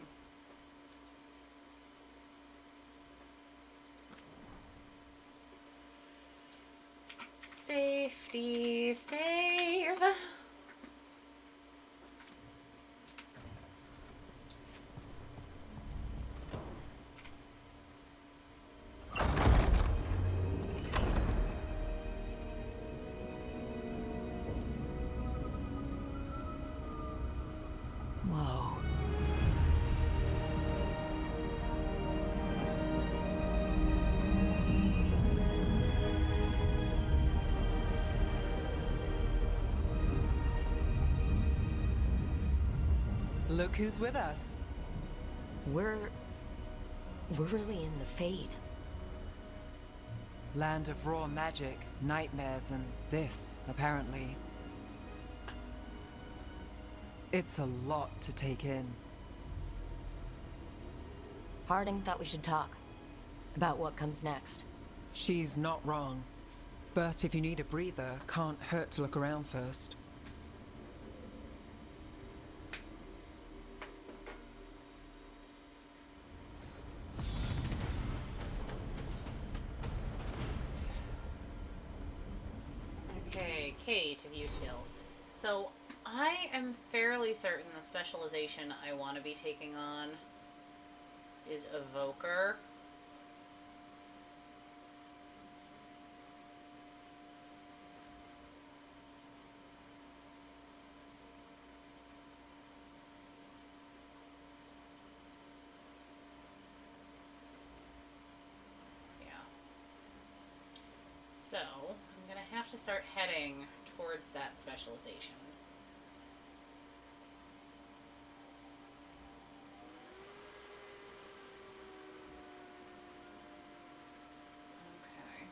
Safety save. Whoa. Look who's with us. We're really in the Fade. Land of raw magic, nightmares, and this, apparently. It's a lot to take in. Harding thought we should talk about what comes next. She's not wrong. But if you need a breather, can't hurt to look around first. Okay, K to view skills. So I am fairly certain the specialization I want to be taking on is Evoker. Yeah. So I'm gonna have to start heading towards that specialization. Okay.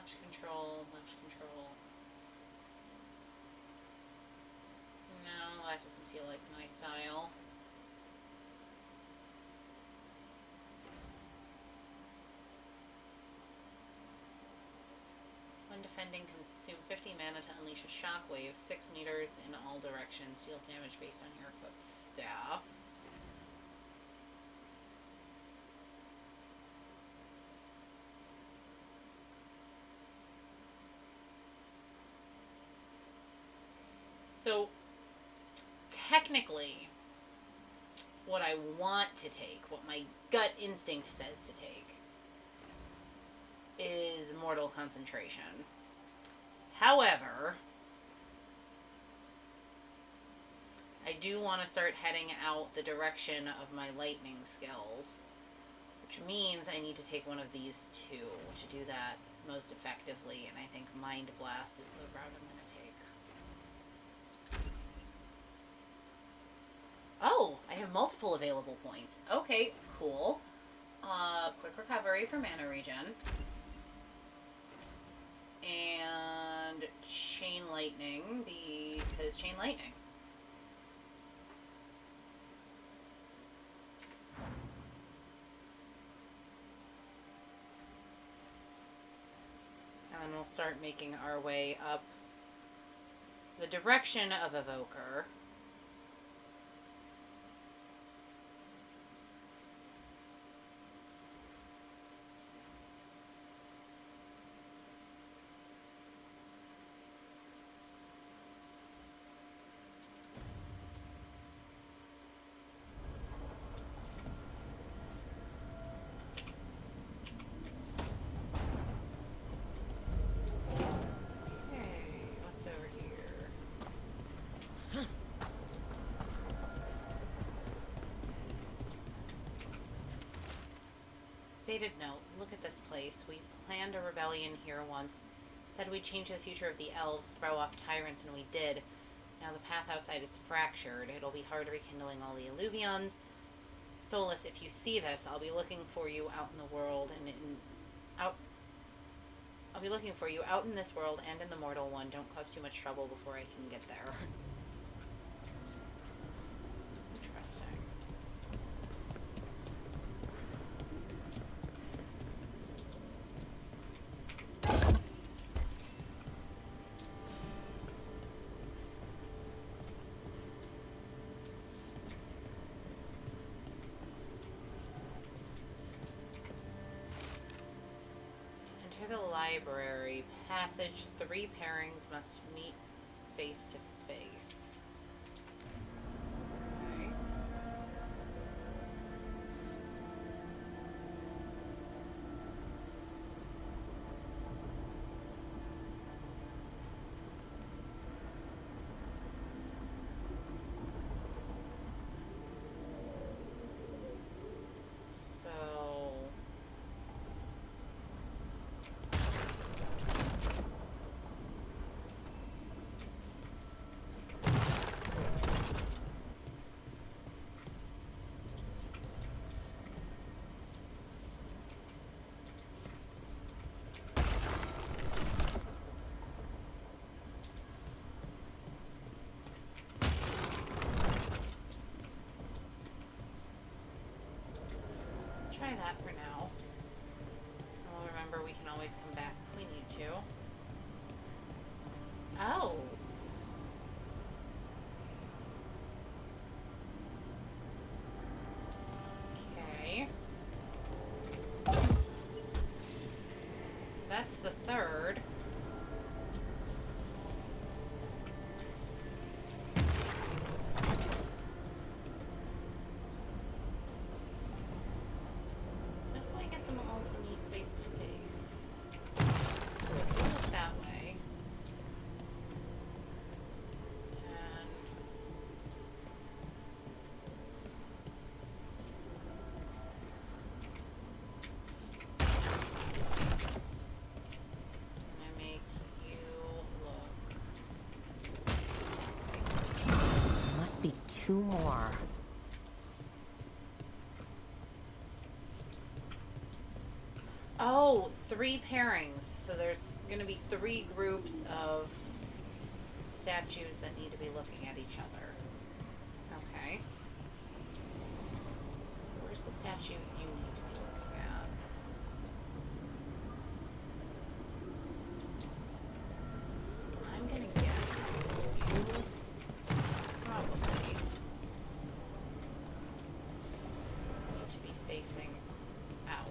Left control, left control. No, that doesn't feel like my style. When defending, consume 50 mana to unleash a shockwave 6 meters in all directions. Deals damage based on your equipped staff. So, technically, what I want to take, what my gut instinct says to take, is Mortal Concentration. However, I do want to start heading out the direction of my lightning skills, which means I need to take one of these two to do that most effectively, and I think Mind Blast is the route I'm going to take. Oh, I have multiple available points. Okay, cool. Quick recovery for mana regen. And Chain Lightning, because Chain Lightning. And then we'll start making our way up the direction of Evoker. Fated note, look at this place. We planned a rebellion here once. Said we'd change the future of the elves, throw off tyrants, and we did. Now the path outside is fractured. It'll be hard rekindling all the illuvions. Solus, if you see this, I'll be looking for you out in the world I'll be looking for you out in this world and in the mortal one. Don't cause too much trouble before I can get there. Interesting. The library. Passage 3 pairings must meet face to face. Okay. Try that for now. We'll remember we can always come back if we need to. Oh. Okay. So that's the third. Be 2 more. Oh, 3 pairings. So there's going to be 3 groups of statues that need to be looking at each other. Okay. So where's the statue you need to be looking at? I'm going to guess you probably need to be facing out.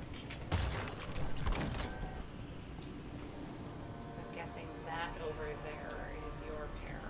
I'm guessing that over there is your pair.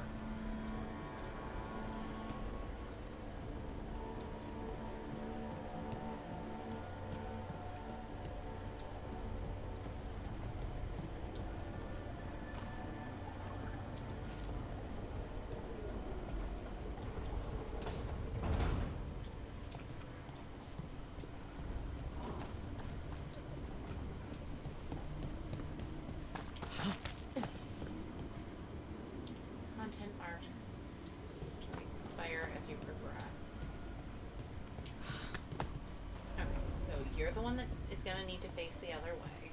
Content art to expire as you progress. Okay, so you're the one that is going to need to face the other way.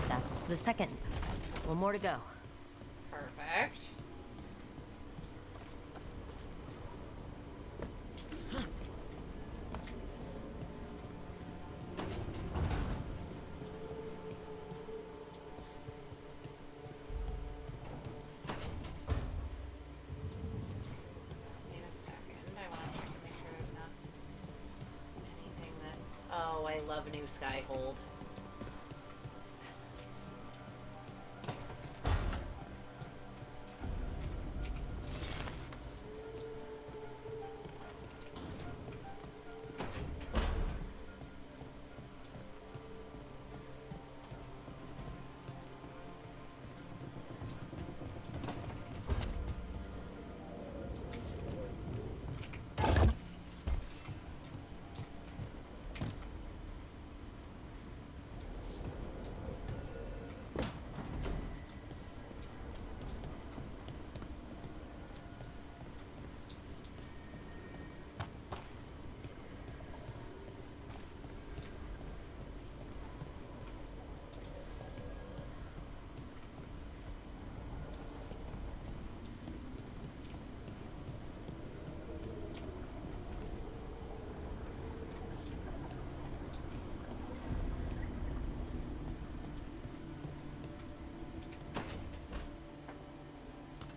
That's the second. One more to go. Perfect. Wait a second. I want to check and make sure there's not anything that... Oh, I love new Skyhold.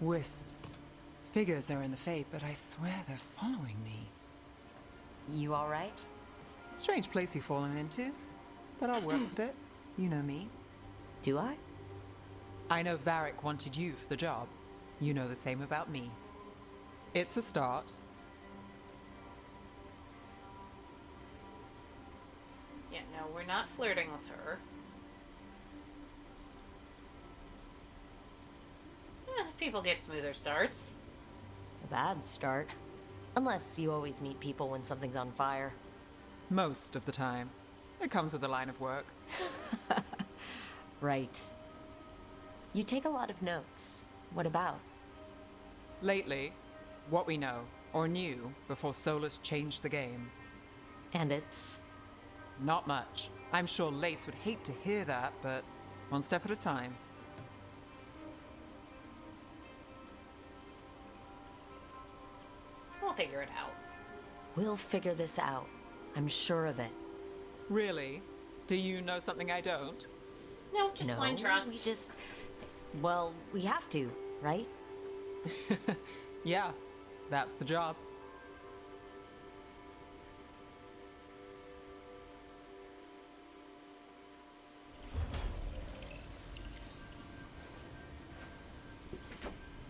Wisps. Figures are in the Fate, but I swear they're following me. You all right? Strange place you've fallen into, but I'll work with it. You know me. Do I? I know Varric wanted you for the job. You know the same about me. It's a start. Yeah, no, we're not flirting with her. People get smoother starts. A bad start. Unless you always meet people when something's on fire. Most of the time. It comes with a line of work. Right. You take a lot of notes. What about? Lately, what we know, or knew, before Solus changed the game. And it's... Not much. I'm sure Lace would hate to hear that, but one step at a time. We'll figure it out. We'll figure this out. I'm sure of it. Really? Do you know something I don't? No, just blind trust. We just... Well, we have to, right? Yeah, that's the job.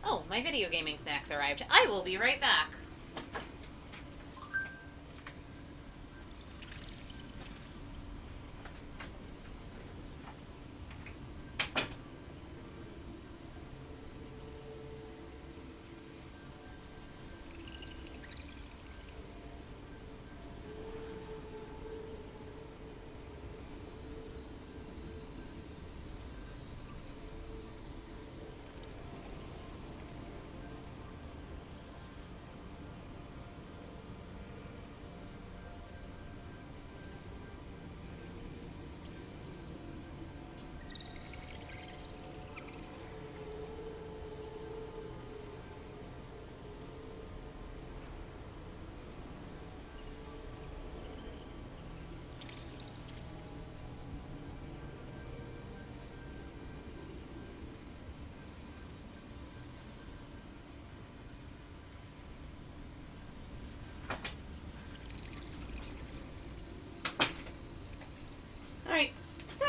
Oh, my video gaming snacks arrived. I will be right back.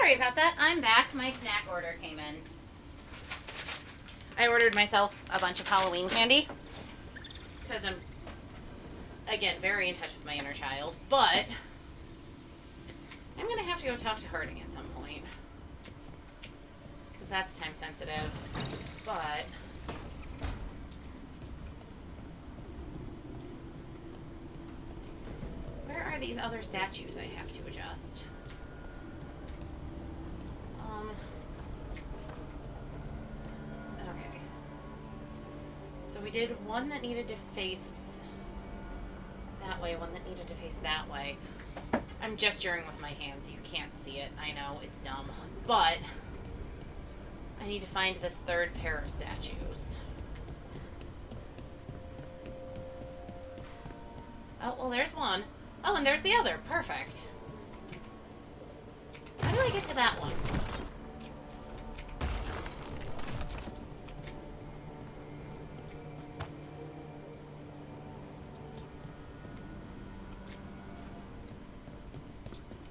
Sorry about that. I'm back. My snack order came in. I ordered myself a bunch of Halloween candy. Because I'm, again, very in touch with my inner child. But I'm going to have to go talk to Harding at some point. Because that's time sensitive. But where are these other statues I have to adjust? Okay. So we did one that needed to face that way, one that needed to face that way. I'm gesturing with my hands. You can't see it. I know, it's dumb. But I need to find this third pair of statues. Oh, well, there's one. Oh, and there's the other. Perfect. How do I get to that one?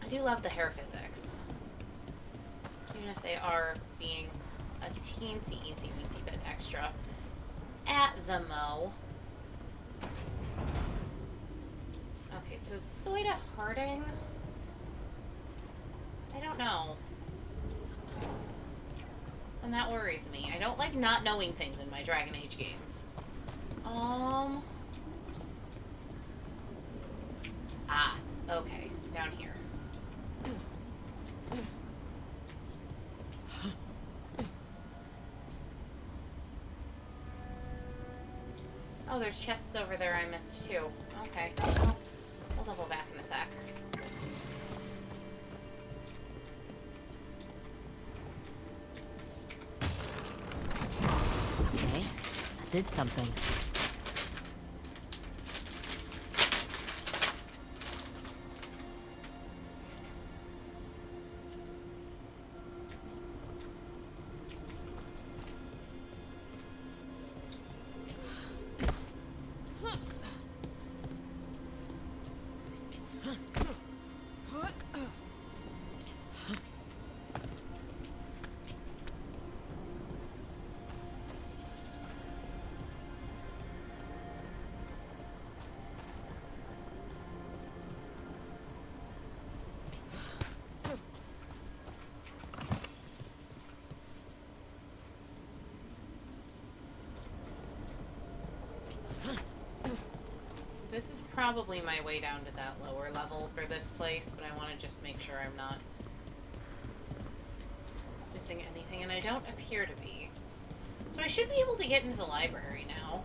I do love the hair physics. Even if they are being a teensy, eensy, weensy bit extra at the mo. Okay, so is this the way to Harding? I don't know. And that worries me. I don't like not knowing things in my Dragon Age games. Ah, okay. Down here. Oh, there's chests over there I missed too. Okay. Well, we'll double back in a sec. Okay, I did something. This is probably my way down to that lower level for this place, but I want to just make sure I'm not missing anything, and I don't appear to be. So I should be able to get into the library now.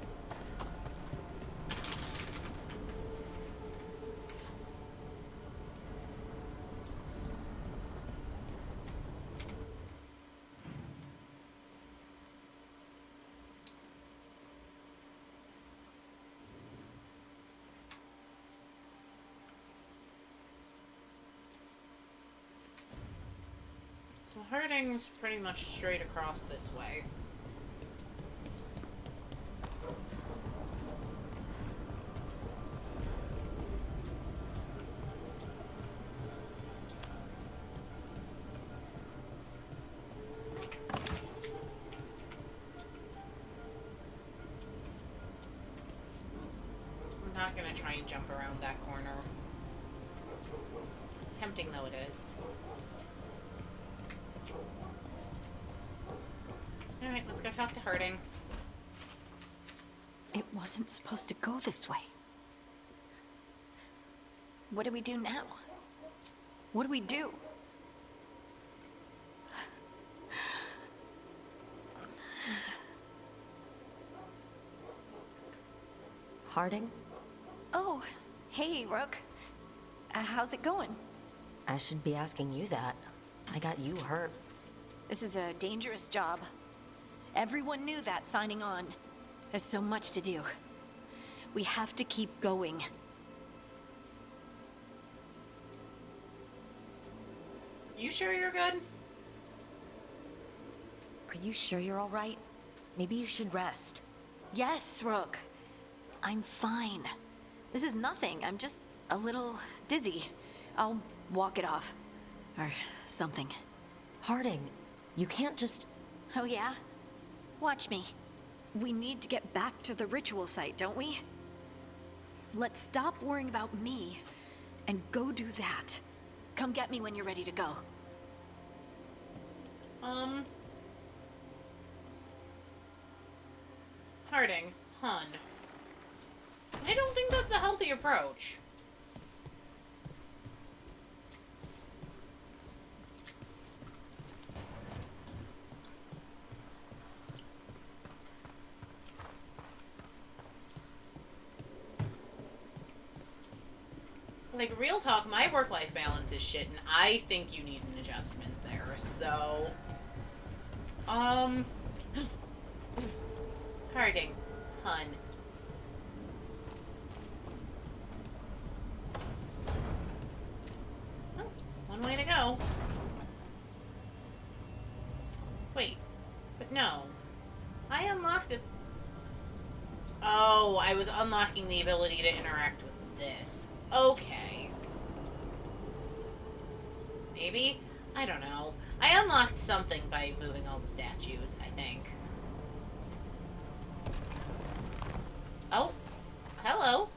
So Harding's pretty much straight across this way. I'm not gonna try and jump around that corner. Tempting though it is. Alright, let's go talk to Harding. It wasn't supposed to go this way. What do we do now? What do we do? Harding? Oh, hey, Rook. How's it going? I should be asking you that. I got you hurt. This is a dangerous job. Everyone knew that signing on. There's so much to do. We have to keep going. You sure you're good? Are you sure you're all right? Maybe you should rest. Yes, Rook. I'm fine. This is nothing. I'm just a little dizzy. I'll walk it off. Or something. Harding, you can't just... Oh yeah? Watch me. We need to get back to the ritual site, don't we? Let's stop worrying about me and go do that. Come get me when you're ready to go. Harding, hun. I don't think that's a healthy approach. Like, real talk, my work-life balance is shit, and I think you need an adjustment there, so... Harding, hun. Oh, one way to go. Wait, but no. I unlocked it. Oh, I was unlocking the ability to interact with this. Okay. Maybe? I don't know. I unlocked something by moving all the statues, I think. Oh. Hello.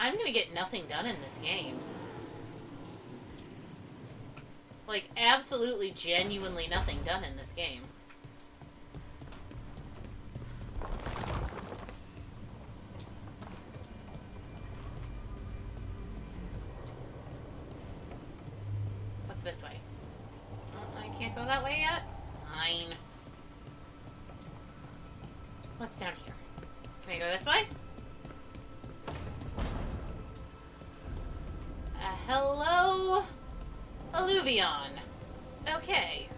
I'm gonna get nothing done in this game. Like, absolutely, genuinely nothing done in this game. What's this way? Oh, I can't go that way yet? Fine. What's down here? Can I go this way? Hello? Alluvion. Okay.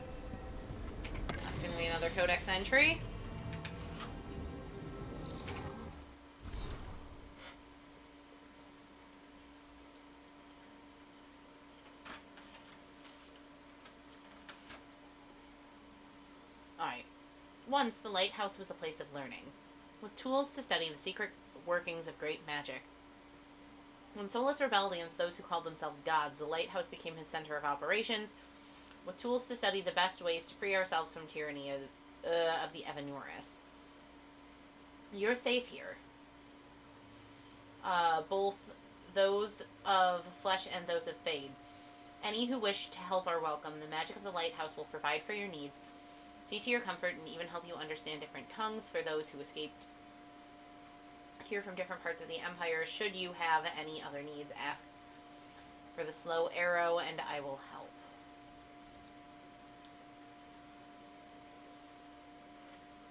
That's gonna be another codex entry. Alright. Once, the lighthouse was a place of learning, with tools to study the secret workings of great magic. When Solus rebelled against those who called themselves gods, the lighthouse became his center of operations, with tools to study the best ways to free ourselves from tyranny of the Evanuris. You're safe here. Both those of flesh and those of fade. Any who wish to help are welcome. The magic of the lighthouse will provide for your needs, see to your comfort, and even help you understand different tongues for those who escaped here from different parts of the Empire. Should you have any other needs, ask for the slow arrow and I will help.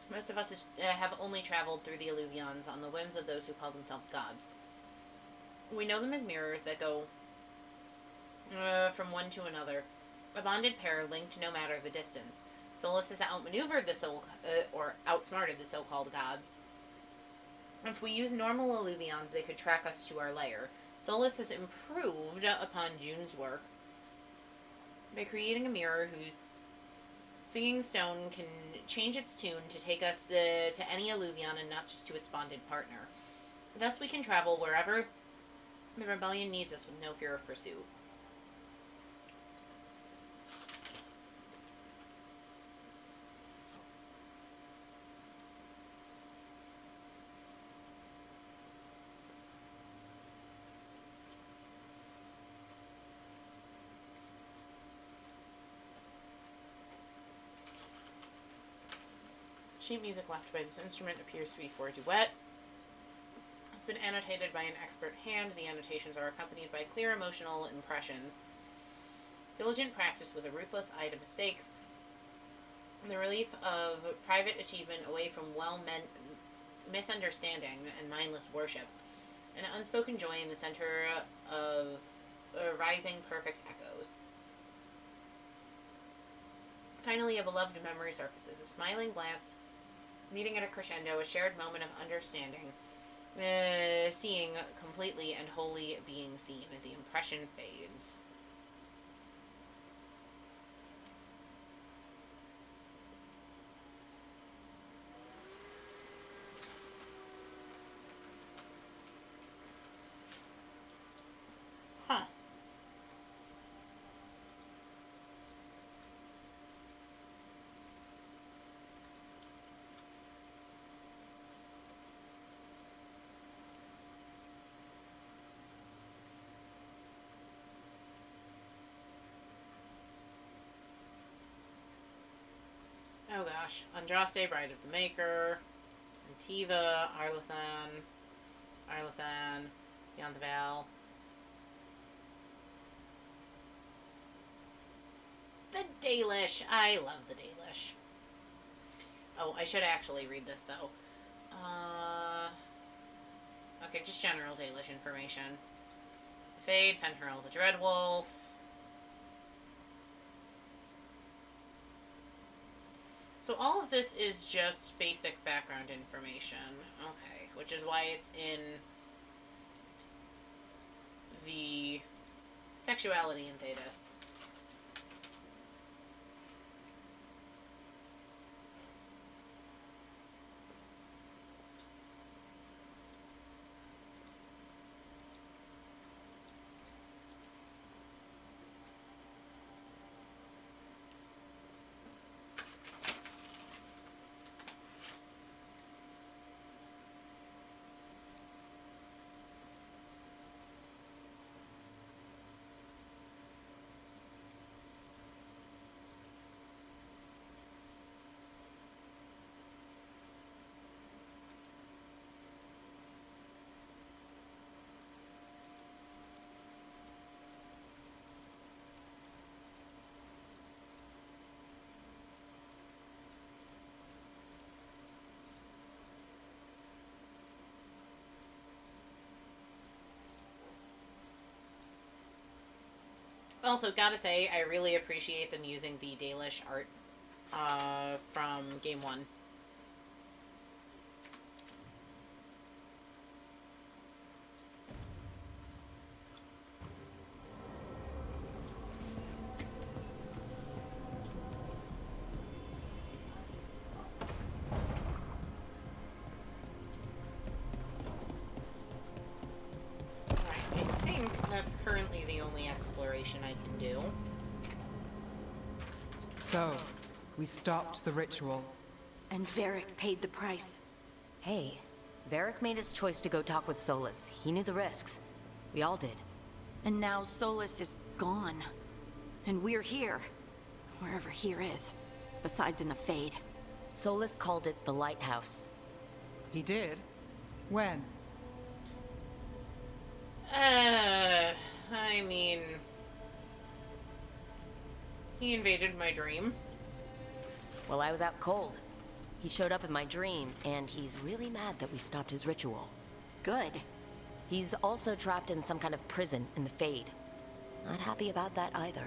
Most of us have only traveled through the Alluvions on the whims of those who call themselves gods. We know them as mirrors that go from one to another, a bonded pair linked no matter the distance. Solus has outmaneuvered the outsmarted the so-called gods. If we use normal Alluvions, they could track us to our lair. Solus has improved upon June's work by creating a mirror whose singing stone can change its tune to take us to any Alluvion and not just to its bonded partner. Thus we can travel wherever the rebellion needs us with no fear of pursuit. Sheet music left by this instrument appears to be for a duet. It's been annotated by an expert hand. The annotations are accompanied by clear emotional impressions. Diligent practice with a ruthless eye to mistakes. The relief of private achievement away from well-meant misunderstanding and mindless worship. An unspoken joy in the center of rising perfect echoes. Finally, a beloved memory surfaces. A smiling glance meeting at a crescendo, a shared moment of understanding. Seeing completely and wholly being seen. The impression fades. Huh. Oh gosh. Andraste, Bride of the Maker, Antiva, Arlathan, Beyond the Veil. The Dalish. I love the Dalish. Oh, I should actually read this though. Okay, just general Dalish information. Fade, Fenrir the Dreadwolf. So all of this is just basic background information. Okay, which is why it's in the sexuality in Thetis. Also, gotta say, I really appreciate them using the Dalish art from Game 1. That's currently the only exploration I can do. So, we stopped the ritual. And Varric paid the price. Hey, Varric made his choice to go talk with Solus. He knew the risks. We all did. And now Solus is gone. And we're here. Wherever here is. Besides in the Fade. Solus called it the Lighthouse. He did? When? I mean... He invaded my dream. Well, I was out cold. He showed up in my dream, and he's really mad that we stopped his ritual. Good. He's also trapped in some kind of prison in the Fade. Not happy about that either.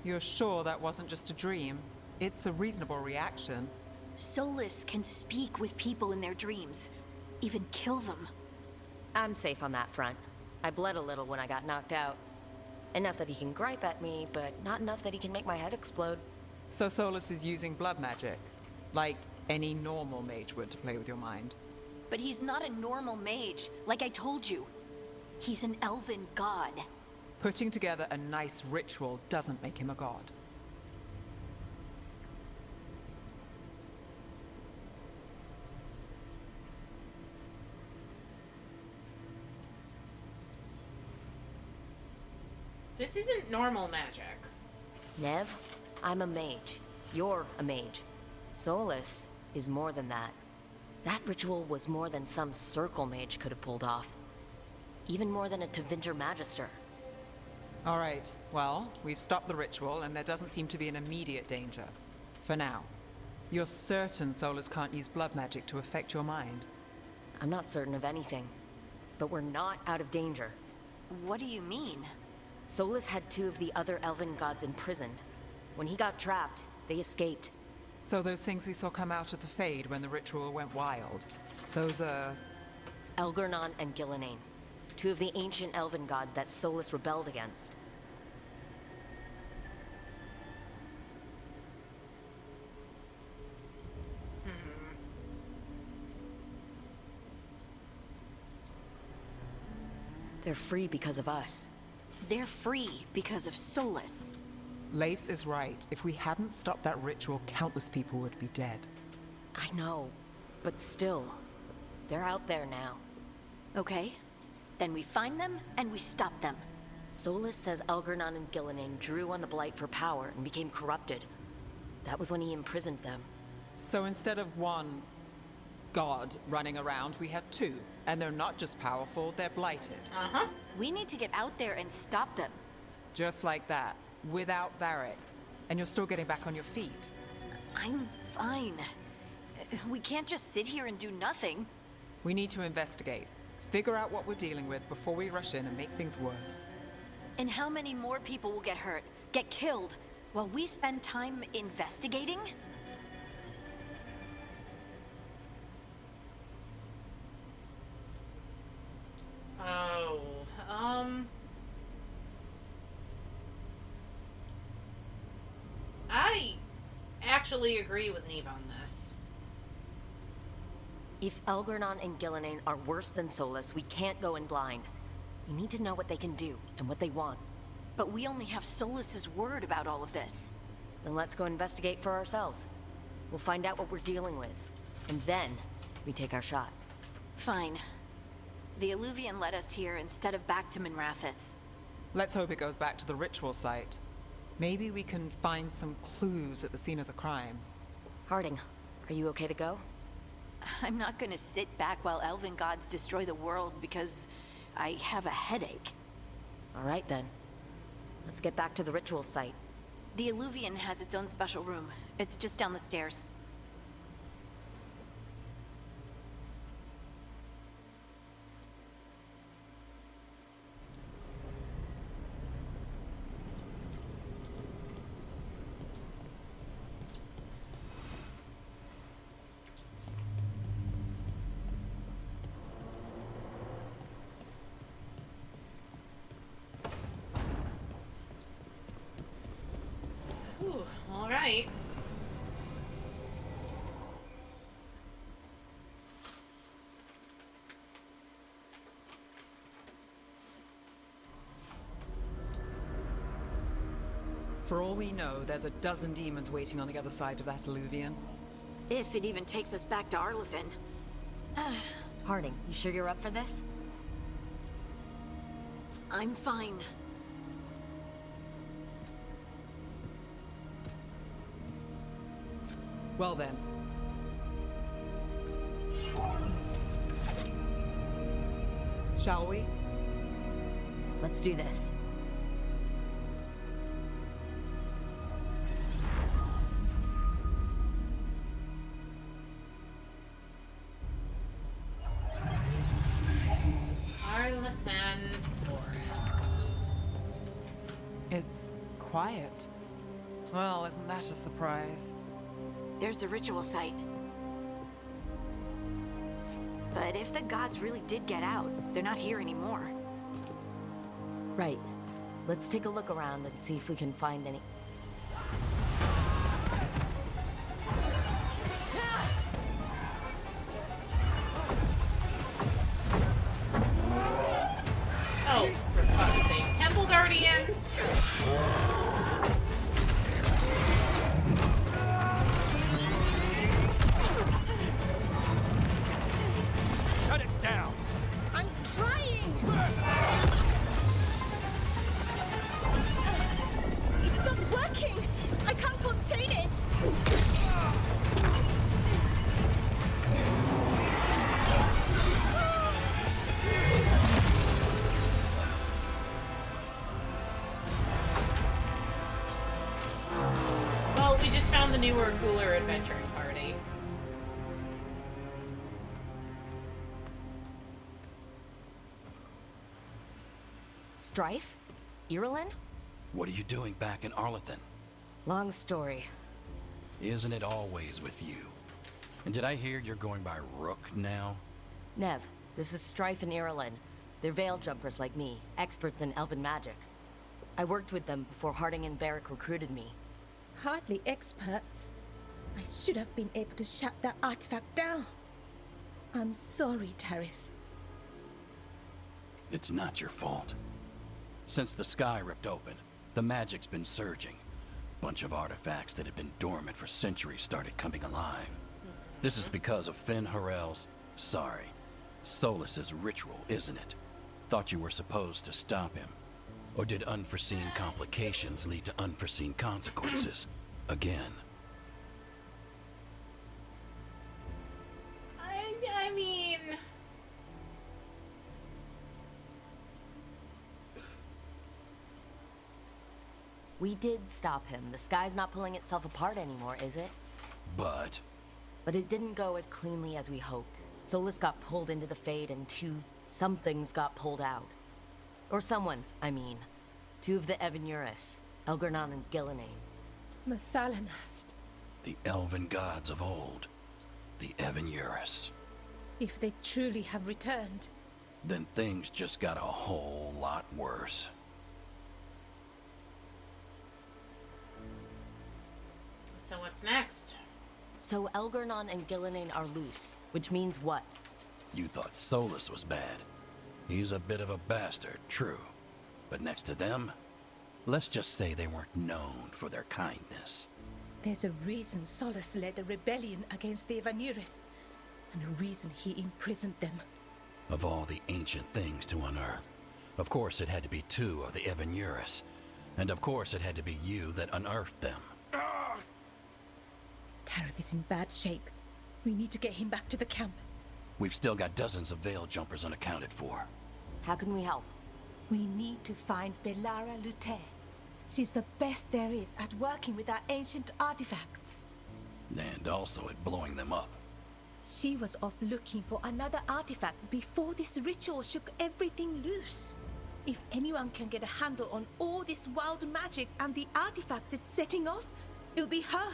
You're sure that wasn't just a dream? It's a reasonable reaction. Solus can speak with people in their dreams. Even kill them. I'm safe on that front. I bled a little when I got knocked out. Enough that he can gripe at me, but not enough that he can make my head explode. So Solus is using blood magic? Like any normal mage would to play with your mind? But he's not a normal mage, like I told you. He's an elven god. Putting together a nice ritual doesn't make him a god. This isn't normal magic. Nev, I'm a mage. You're a mage. Solus is more than that. That ritual was more than some circle mage could have pulled off. Even more than a Tevinter Magister. All right, well, we've stopped the ritual and there doesn't seem to be an immediate danger. For now. You're certain Solus can't use blood magic to affect your mind? I'm not certain of anything. But we're not out of danger. What do you mean? Solus had two of the other elven gods in prison. When he got trapped, they escaped. So those things we saw come out of the Fade when the ritual went wild, those are Elgernon and Gillenane, two of the ancient elven gods that Solus rebelled against. They're free because of us. They're free because of Solus. Lace is right. If we hadn't stopped that ritual, countless people would be dead. I know, but still, they're out there now. Okay. Then we find them and we stop them. Solus says Elgernon and Gillenane drew on the Blight for power and became corrupted. That was when he imprisoned them. So instead of one god running around, we have two. And they're not just powerful, they're blighted. Uh-huh. We need to get out there and stop them. Just like that, without Varric. And you're still getting back on your feet. I'm fine. We can't just sit here and do nothing. We need to investigate. Figure out what we're dealing with before we rush in and make things worse. And how many more people will get hurt, get killed, while we spend time investigating? Oh, I actually agree with Neve on this. If Elgernon and Gillenane are worse than Solus, we can't go in blind. We need to know what they can do and what they want. But we only have Solus's word about all of this. Then let's go investigate for ourselves. We'll find out what we're dealing with. And then, we take our shot. Fine. The Illuvian led us here instead of back to Minrathous. Let's hope it goes back to the ritual site. Maybe we can find some clues at the scene of the crime. Harding, are you okay to go? I'm not gonna sit back while elven gods destroy the world because I have a headache. All right then. Let's get back to the ritual site. The Illuvian has its own special room. It's just down the stairs. All right. For all we know, there's a dozen demons waiting on the other side of that Illuvian. If it even takes us back to Arlithin. Harding, you sure you're up for this? I'm fine. Well then. Shall we? Let's do this. Arlithan Forest. It's quiet. Well, isn't that a surprise? There's the ritual site. But if the gods really did get out, they're not here anymore. Right. Let's take a look around and see if we can find any... Oh, for fuck's sake. Temple Guardians! Shut it down! I'm trying! It's not working! I can't contain it! Well, we just found the newer, cooler adventuring party. Strife? Irulan? What are you doing back in Arlithin? Long story. Isn't it always with you? And did I hear you're going by Rook now? Nev, This is Strife and Irulan. They're veil jumpers like me, experts in elven magic. I worked with them before Harding and Varric recruited me. Hardly experts. I should have been able to shut that artifact down. I'm sorry, Tarith. It's not your fault. Since the sky ripped open, the magic's been surging. Bunch of artifacts that had been dormant for centuries started coming alive. This is because of Finn Harel's... sorry. Solus's ritual, isn't it? Thought you were supposed to stop him. Or did unforeseen complications lead to unforeseen consequences? Again. I mean... We did stop him. The sky's not pulling itself apart anymore, is it? But it didn't go as cleanly as we hoped. Solus got pulled into the Fade and some things got pulled out. Or someone's, I mean. Two of the Evanuris, Elgernon and Gillenane. Mathalanast. the elven gods of old, the Evanuris. If they truly have returned, Then things just got a whole lot worse. So what's next? So Elgernon and Gillenane are loose, which means what? You thought Solus was bad. He's a bit of a bastard, true. But next to them, let's just say they weren't known for their kindness. there's a reason Solus led a rebellion against the Evanuris, and a reason he imprisoned them. Of all the ancient things to unearth, of course it had to be two of the Evanuris. And of course it had to be you that unearthed them. Tareth is in bad shape. We need to get him back to the camp. We've still got dozens of veil jumpers unaccounted for. How can we help? We need to find Belara Lute. She's the best there is at working with our ancient artifacts. And also at blowing them up. She was off looking for another artifact before this ritual shook everything loose. If anyone can get a handle on all this wild magic and the artifacts it's setting off, it'll be her.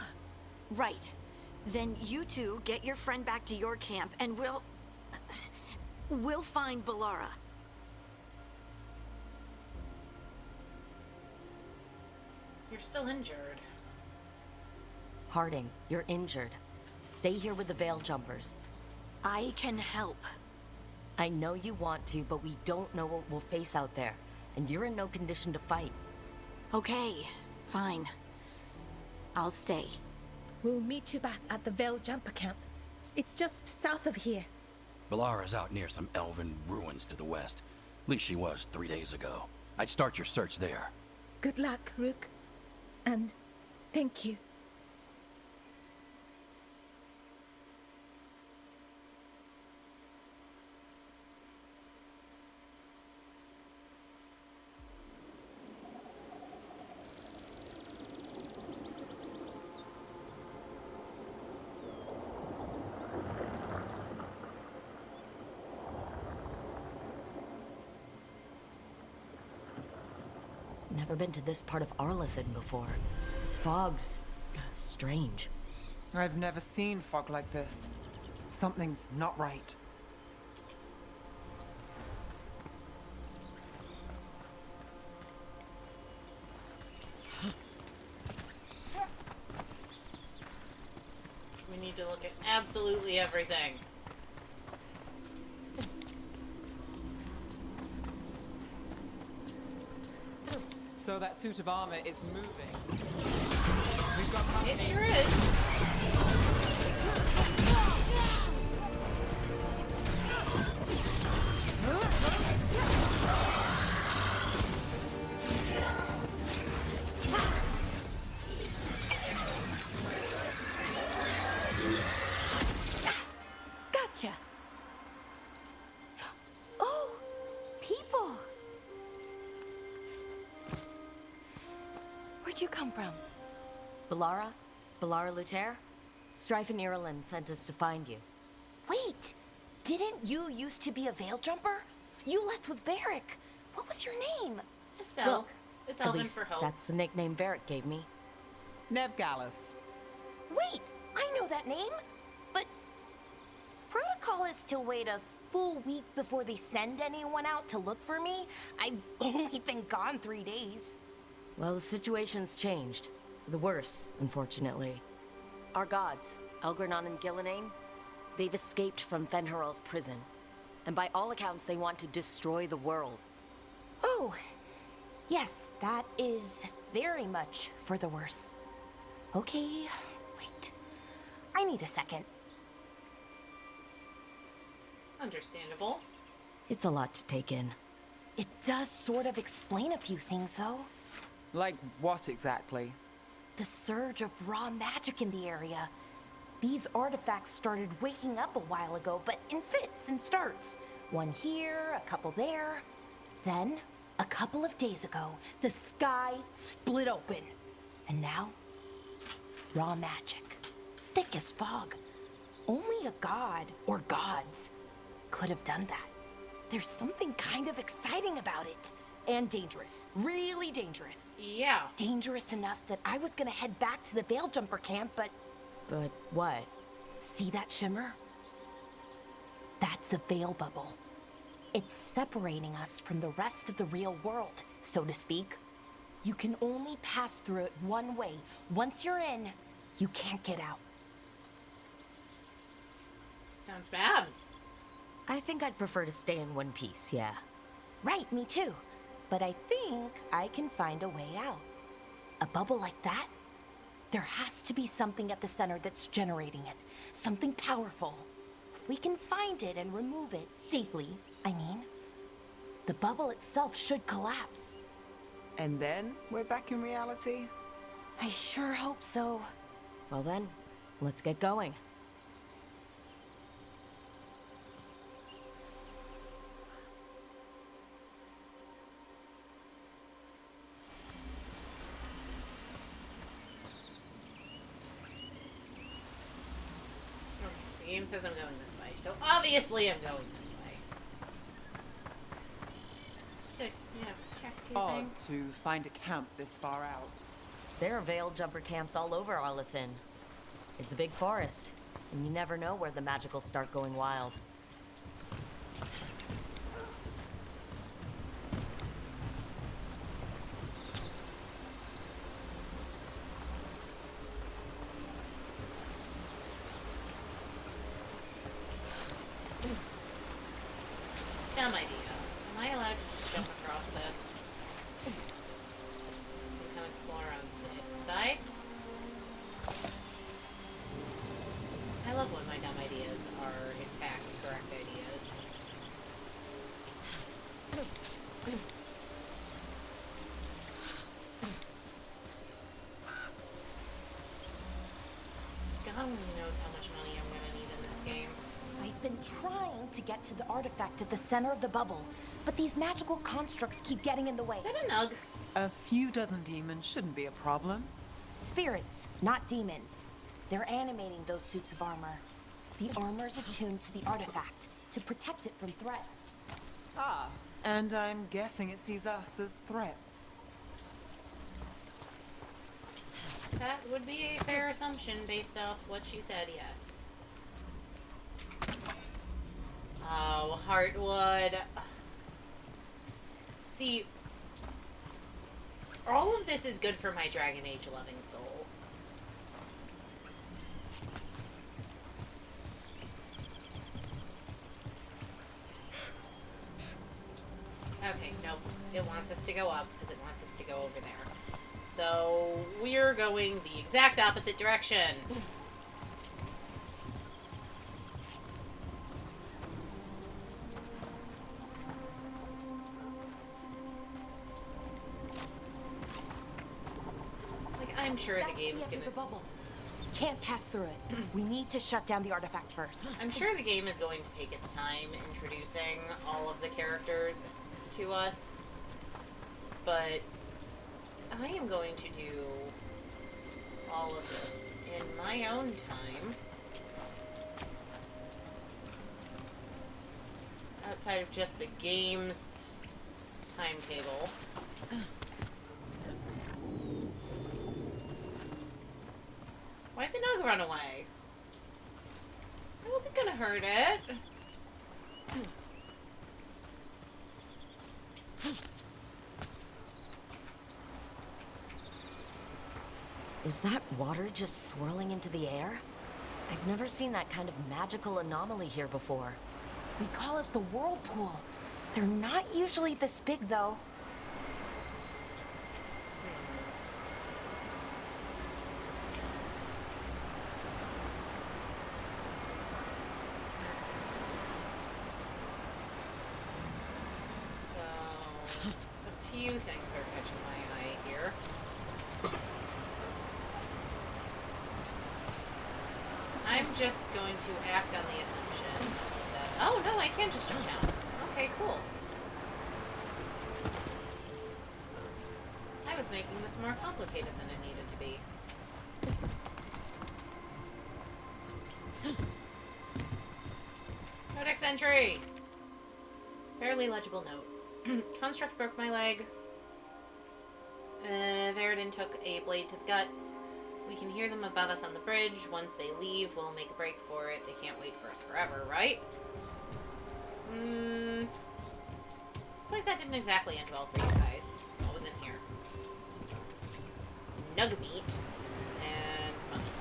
Right. Then you two get your friend back to your camp and we'll find Belara. You're still injured. Harding, you're injured. Stay here with the veil jumpers. I can help. I know you want to, but we don't know what we'll face out there. And you're in no condition to fight. Okay, fine. I'll stay. We'll meet you back at the Veil Jumper camp. It's just south of here. Belara's out near some elven ruins to the west. At least she was 3 days ago. I'd start your search there. Good luck, Rook. And thank you. Never been to this part of Arlathan before. This fog's strange. I've never seen fog like this. Something's not right. We need to look at absolutely everything. So that suit of armor is moving. We've got company. It sure is. Gotcha. Oh, people. Where'd you come from? Belara? Belara Luther? Strife and Irulan sent us to find you. Wait! Didn't you used to be a veil jumper? You left with Varric. What was your name? Estelle. Look, It's At Elven least for hope. that's the nickname Varric gave me. Nev Gallus. Wait, I know that name. But protocol is to wait a full week before they send anyone out to look for me. I've only been gone 3 days. Well, the situation's changed. For the worse, unfortunately. Our gods, Elgranon and Gillenane, they've escaped from Fen'Haral's prison. And by all accounts, they want to destroy the world. Oh, yes, that is very much for the worse. Okay, wait. I need a second. Understandable. It's a lot to take in. It does sort of explain a few things, though. Like what exactly? The surge of raw magic in the area. These artifacts started waking up a while ago, but in fits and starts. One here, a couple there. Then, a couple of days ago, the sky split open. And now, raw magic. Thick as fog. Only a god, or gods, could have done that. There's something kind of exciting about it. And dangerous. Really dangerous. Yeah. Dangerous enough that I was gonna head back to the Veil Jumper camp, but... But what? See that shimmer? That's a veil bubble. It's separating us from the rest of the real world, so to speak. You can only pass through it one way. Once you're in, you can't get out. Sounds bad. I think I'd prefer to stay in one piece, yeah. Right, me too. But I think I can find a way out. A bubble like that? There has to be something at the center that's generating it. Something powerful. If we can find it and remove it, safely, I mean, the bubble itself should collapse. And then we're back in reality? I sure hope so. Well then, let's get going. The game says I'm going this way, so obviously I'm going this way. Just to, check a few Odd things. to find a camp this far out. There are Veil Jumper camps all over Arlethin. It's a big forest, and you never know where the magicals start going wild. Dumb idea. Am I allowed to just jump across this? And come explore on this side? I love when my dumb ideas are, in fact, correct ideas. God only knows how much money I'm gonna need in this game. I've been trying to get to the artifact at the center of the bubble, but these magical constructs keep getting in the way. Is that a nug? A few dozen demons shouldn't be a problem. Spirits, not demons. They're animating those suits of armor. The armor's attuned to the artifact to protect it from threats. Ah, and I'm guessing it sees us as threats. That would be a fair assumption based off what she said, yes. Oh, Heartwood. See, all of this is good for my Dragon Age loving soul. Okay, nope. It wants us to go up because it wants us to go over there. So, we're going the exact opposite direction. Like, I'm sure the game is gonna... The bubble. Can't pass through it. We need to shut down the artifact first. I'm sure the game is going to take its time introducing all of the characters to us, but I am going to do all of this in my own time, outside of just the game's timetable. Why'd the dog run away? I wasn't gonna hurt it. Is that water just swirling into the air? I've never seen that kind of magical anomaly here before. We call it the whirlpool. They're not usually this big, though. So, a few things are catching my eye here. I'm just going to act on the assumption that... Oh, no, I can just jump down. Okay, cool. I was making this more complicated than it needed to be. Codex entry! Barely legible note. Construct broke my leg. Veilguard took a blade to the gut. We can hear them above us on the bridge. Once they leave, we'll make a break for it. They can't wait for us forever, right? Looks like that didn't exactly end well for you guys. What was in here? Nug meat. And money.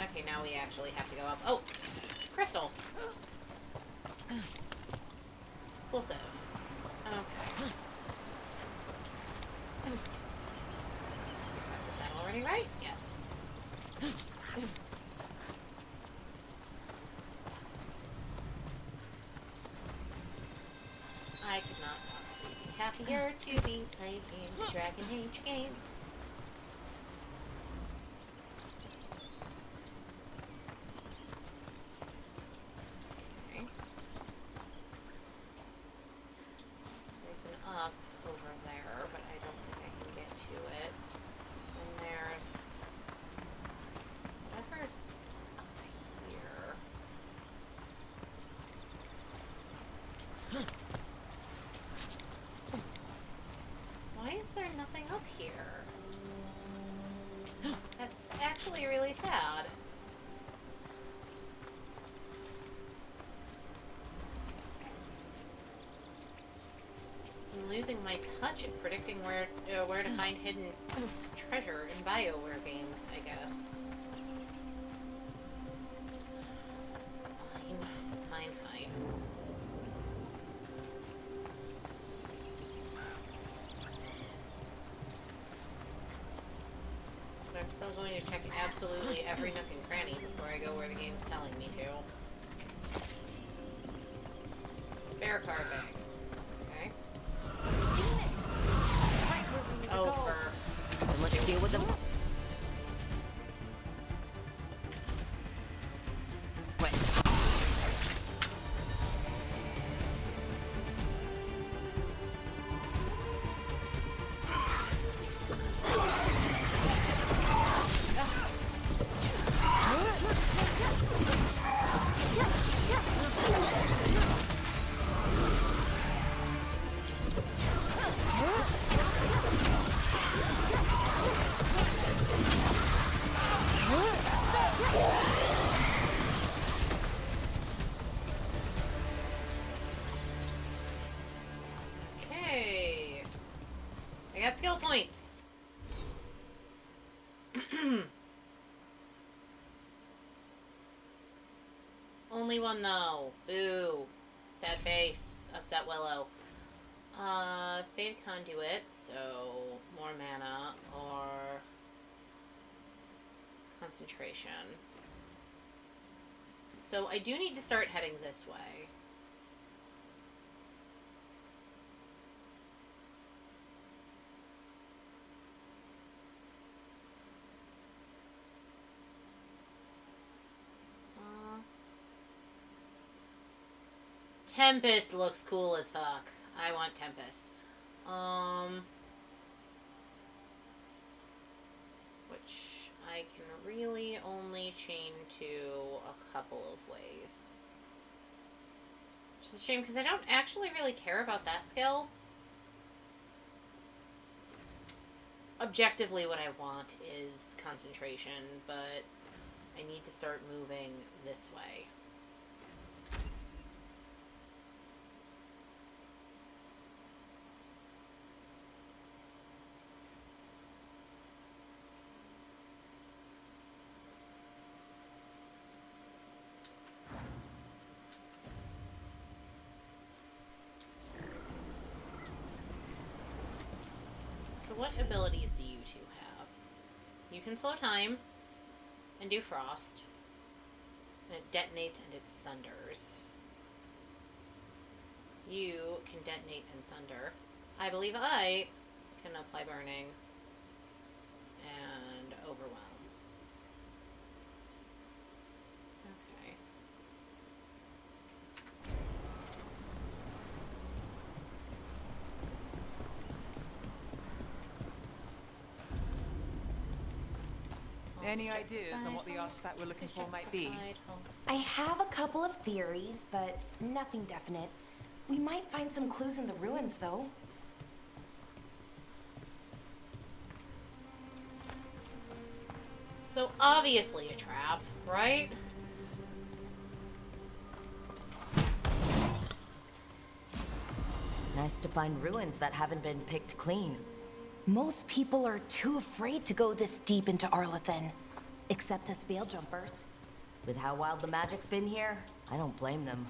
Okay, now we actually have to go up. Oh! Crystal! Explosive. Okay. Did that already right? Yes. I could not possibly be happier to be playing the Dragon Age game. Actually really sad. I'm losing my touch at predicting where to find hidden treasure in BioWare games, I guess. Fine. I'm still going to check absolutely every nook and cranny before I go where the game's telling me to. Bear card bag. Okay. Oh, for... Let's deal with them. Skill points. Only one though. Boo. Sad face. Upset Willow. Fade Conduit, so more mana or concentration. So I do need to start heading this way. Tempest looks cool as fuck. I want Tempest. Which I can really only chain to a couple of ways. Which is a shame because I don't actually really care about that skill. Objectively, what I want is concentration, but I need to start moving this way. So what abilities do you two have? You can slow time and do frost. And it detonates and it sunders. You can detonate and sunder. I believe I can apply burning and overwhelm. Okay. Any ideas on what the artifact we're looking for might be? I have a couple of theories, but nothing definite. We might find some clues in the ruins, though. So obviously a trap, right? Nice to find ruins that haven't been picked clean. Most people are too afraid to go this deep into Arlathan. Except us veil jumpers. With how wild the magic's been here, I don't blame them.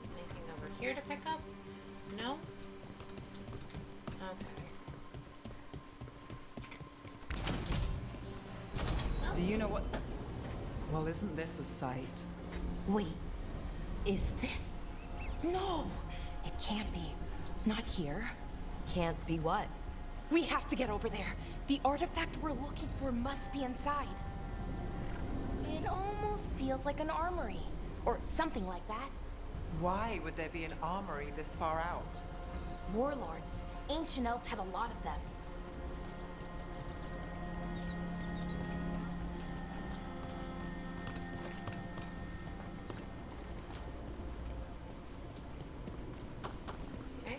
Anything over here to pick up? No? Okay. Do you know what? Well, isn't this a sight? Wait, is this? No, it can't be. Not here. Can't be what? We have to get over there. The artifact we're looking for must be inside. It almost feels like an armory, or something like that. Why would there be an armory this far out? Warlords. Ancient elves had a lot of them. Okay. Okay.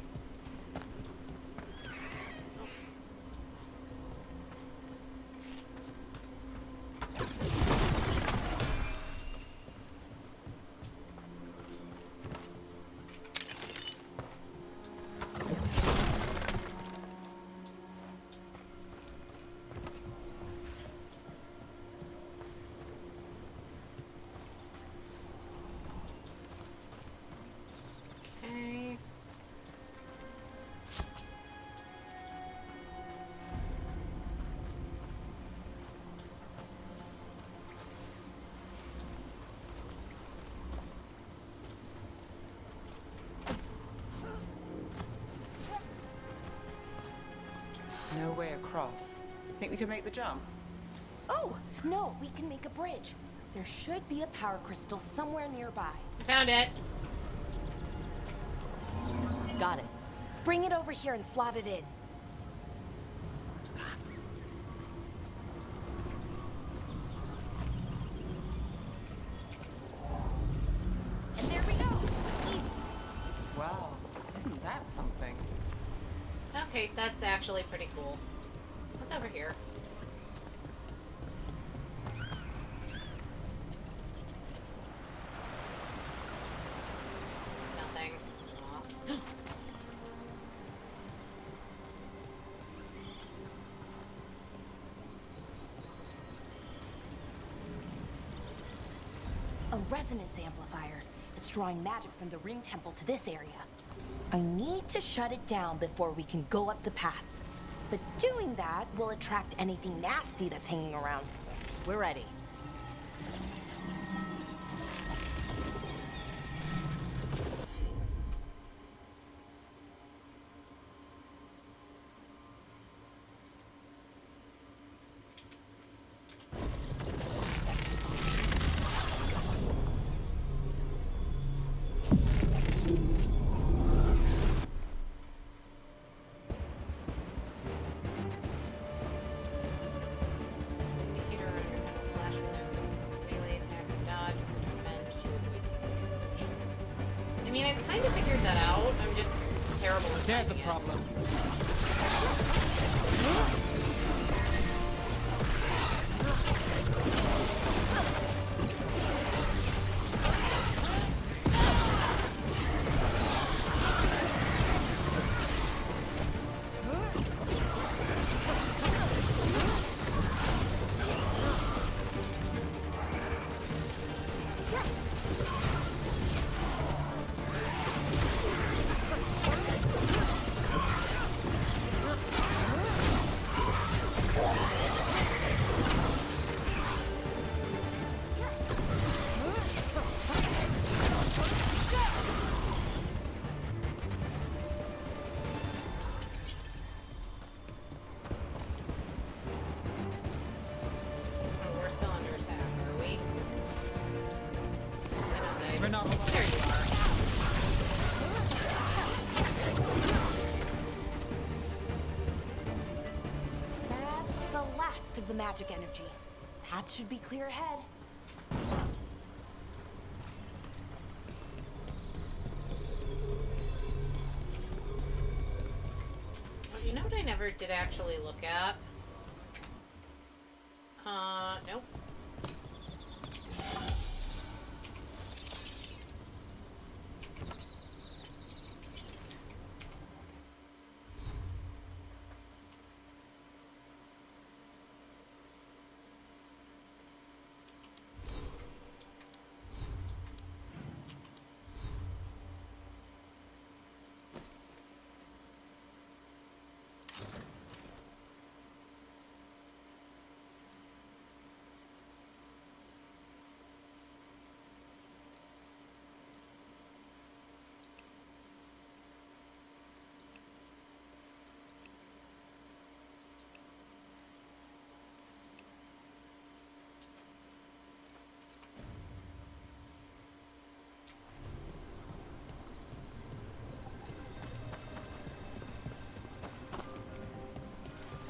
No way across. Think we could make the jump? Oh, no, we can make a bridge. There should be a power crystal somewhere nearby. I found it. Got it. Bring it over here and slot it in. And there we go. Easy. Wow, isn't that something? Okay, that's actually pretty cool. What's over here? Nothing. Aw. A resonance amplifier. It's drawing magic from the ring temple to this area. I need to shut it down before we can go up the path. But doing that will attract anything nasty that's hanging around. We're ready. Indicator under kind of flash when there's a melee attack or dodge or defend to avoid damage. I mean, I've kind of figured that out. I'm just terrible at There's a finding it. problem. magic energy. Path should be clear ahead. Well, you know what I never did actually look at? Nope.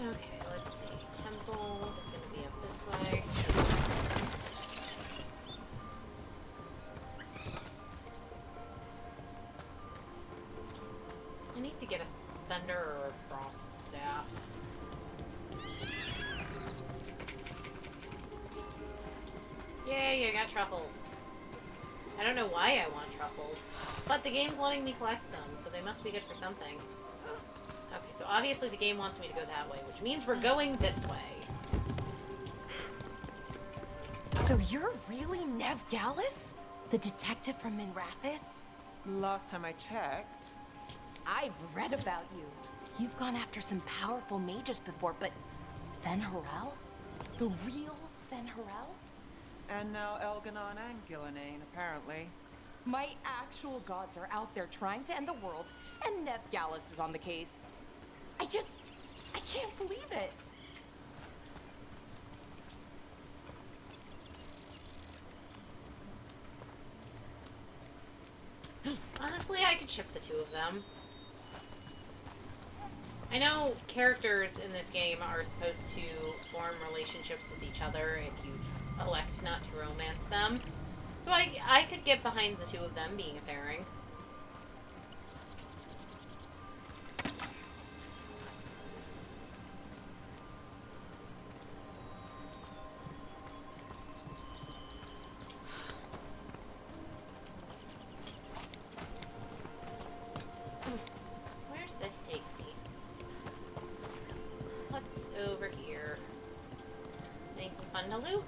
Okay, let's see. Temple is going to be up this way. I need to get a thunder or a frost staff. Yay, I got truffles. I don't know why I want truffles, but the game's letting me collect them, so they must be good for something. Okay, so obviously the game wants me to go that way, which means we're going this way. So you're really Nev Gallus? The detective from Minrathis? Last time I checked. I've read about you. You've gone after some powerful mages before, but Fen'Harel? The real Fen'Harel? And now Elganon and Gillenane, apparently. My actual gods are out there trying to end the world, and Nev Gallus is on the case. I can't believe it. Honestly, I could ship the two of them. I know characters in this game are supposed to form relationships with each other if you elect not to romance them. So I could get behind the two of them being a pairing. Where's this take me? What's over here? Anything fun to loot?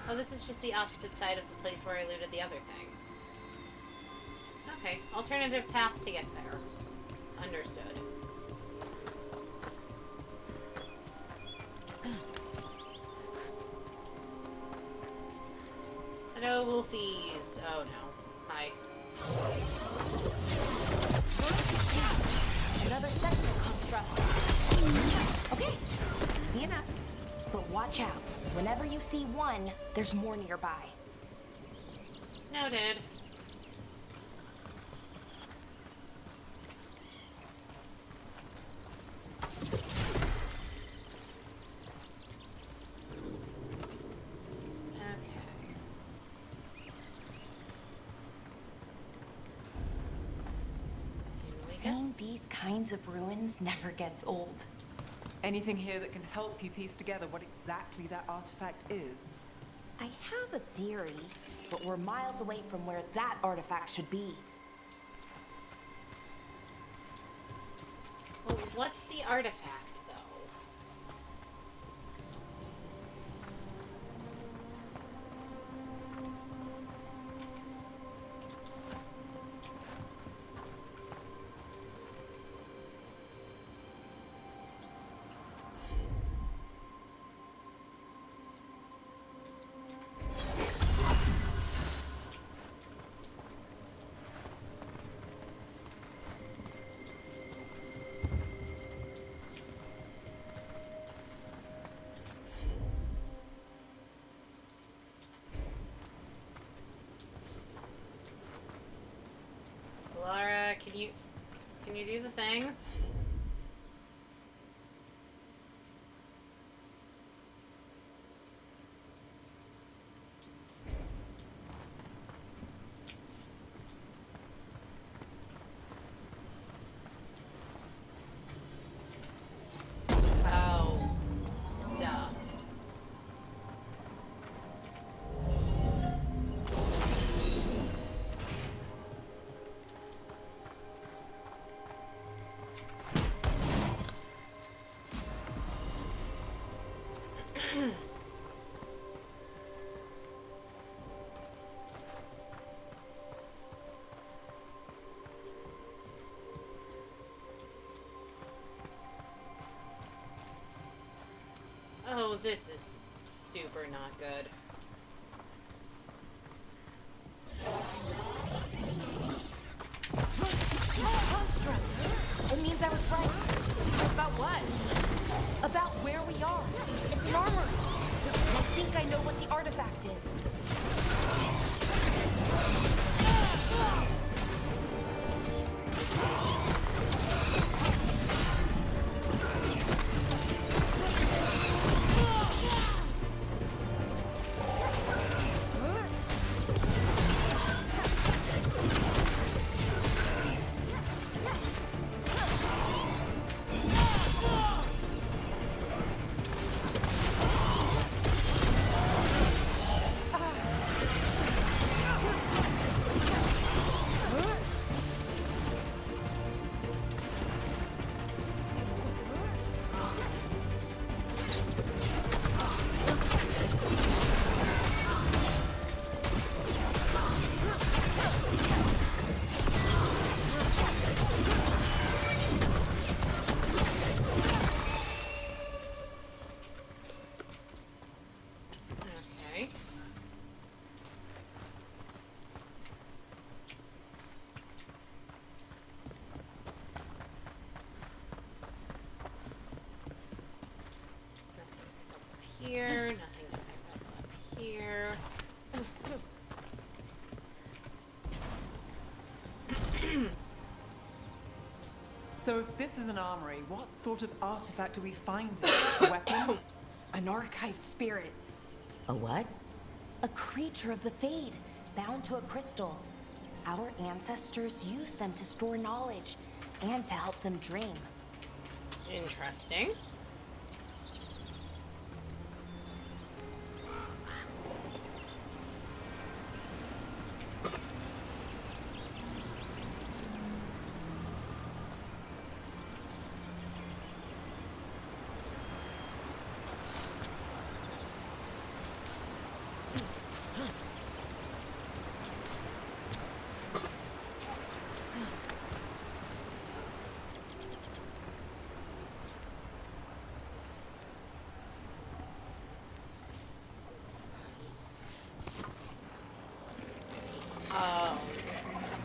Oh, this is just the opposite side of the place where I looted the other thing. Okay, alternative path to get there. Understood. Hello, wolfies. Oh no. Hi. Another sector construct. Okay, easy enough. But watch out. Whenever you see one, there's more nearby. Noted. Seeing these kinds of ruins never gets old. Anything here that can help you piece together what exactly that artifact is? I have a theory, but we're miles away from where that artifact should be. Well, what's the artifact, though? Lara, can you do the thing? Oh, this is super not good. It means I was right. About what? About where we are. It's an armory. I think I know what the artifact is. Here, nothing to pick up here. So if this is an armory, what sort of artifact are we finding? A weapon? An archive spirit. A what? A creature of the Fade, bound to a crystal. Our ancestors used them to store knowledge and to help them dream. Interesting.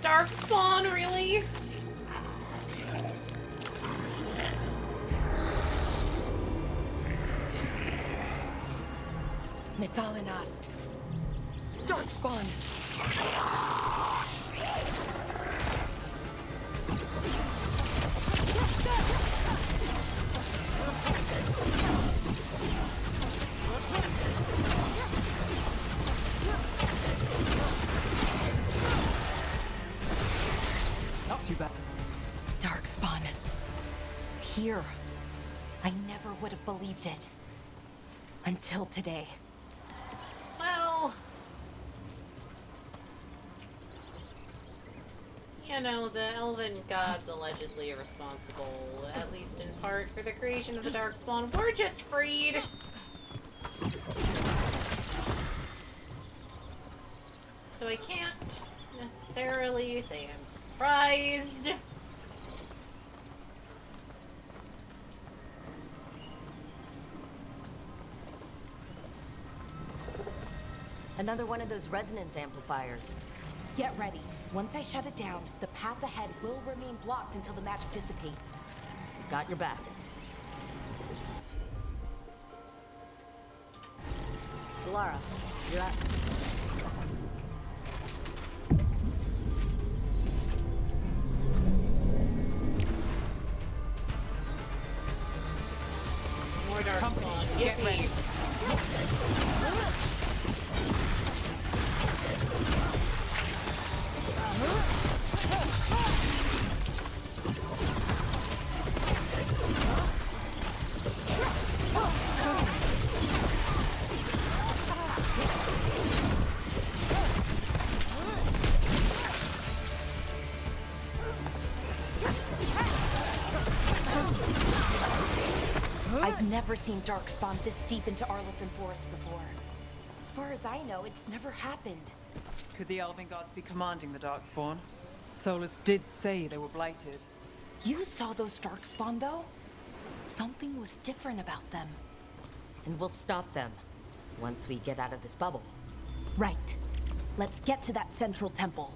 Darkspawn, really? Mythalinast. Darkspawn. Not too bad. Darkspawn. Here. I never would have believed it. Until today. Well, you know, the elven gods allegedly are responsible, at least in part, for the creation of the Darkspawn. We're just freed. So I can't necessarily say I'm surprised. Another one of those resonance amplifiers. Get ready. Once I shut it down, the path ahead will remain blocked until the magic dissipates. Got your back. Lara, you're up. More Darkspawn. Get ready. never seen Darkspawn this deep into Arlethan Forest before. As far as I know, it's never happened. Could the Elven gods be commanding the Darkspawn? Solus did say they were blighted. You saw those Darkspawn, though? Something was different about them. And we'll stop them once we get out of this bubble. Right. Let's get to that central temple.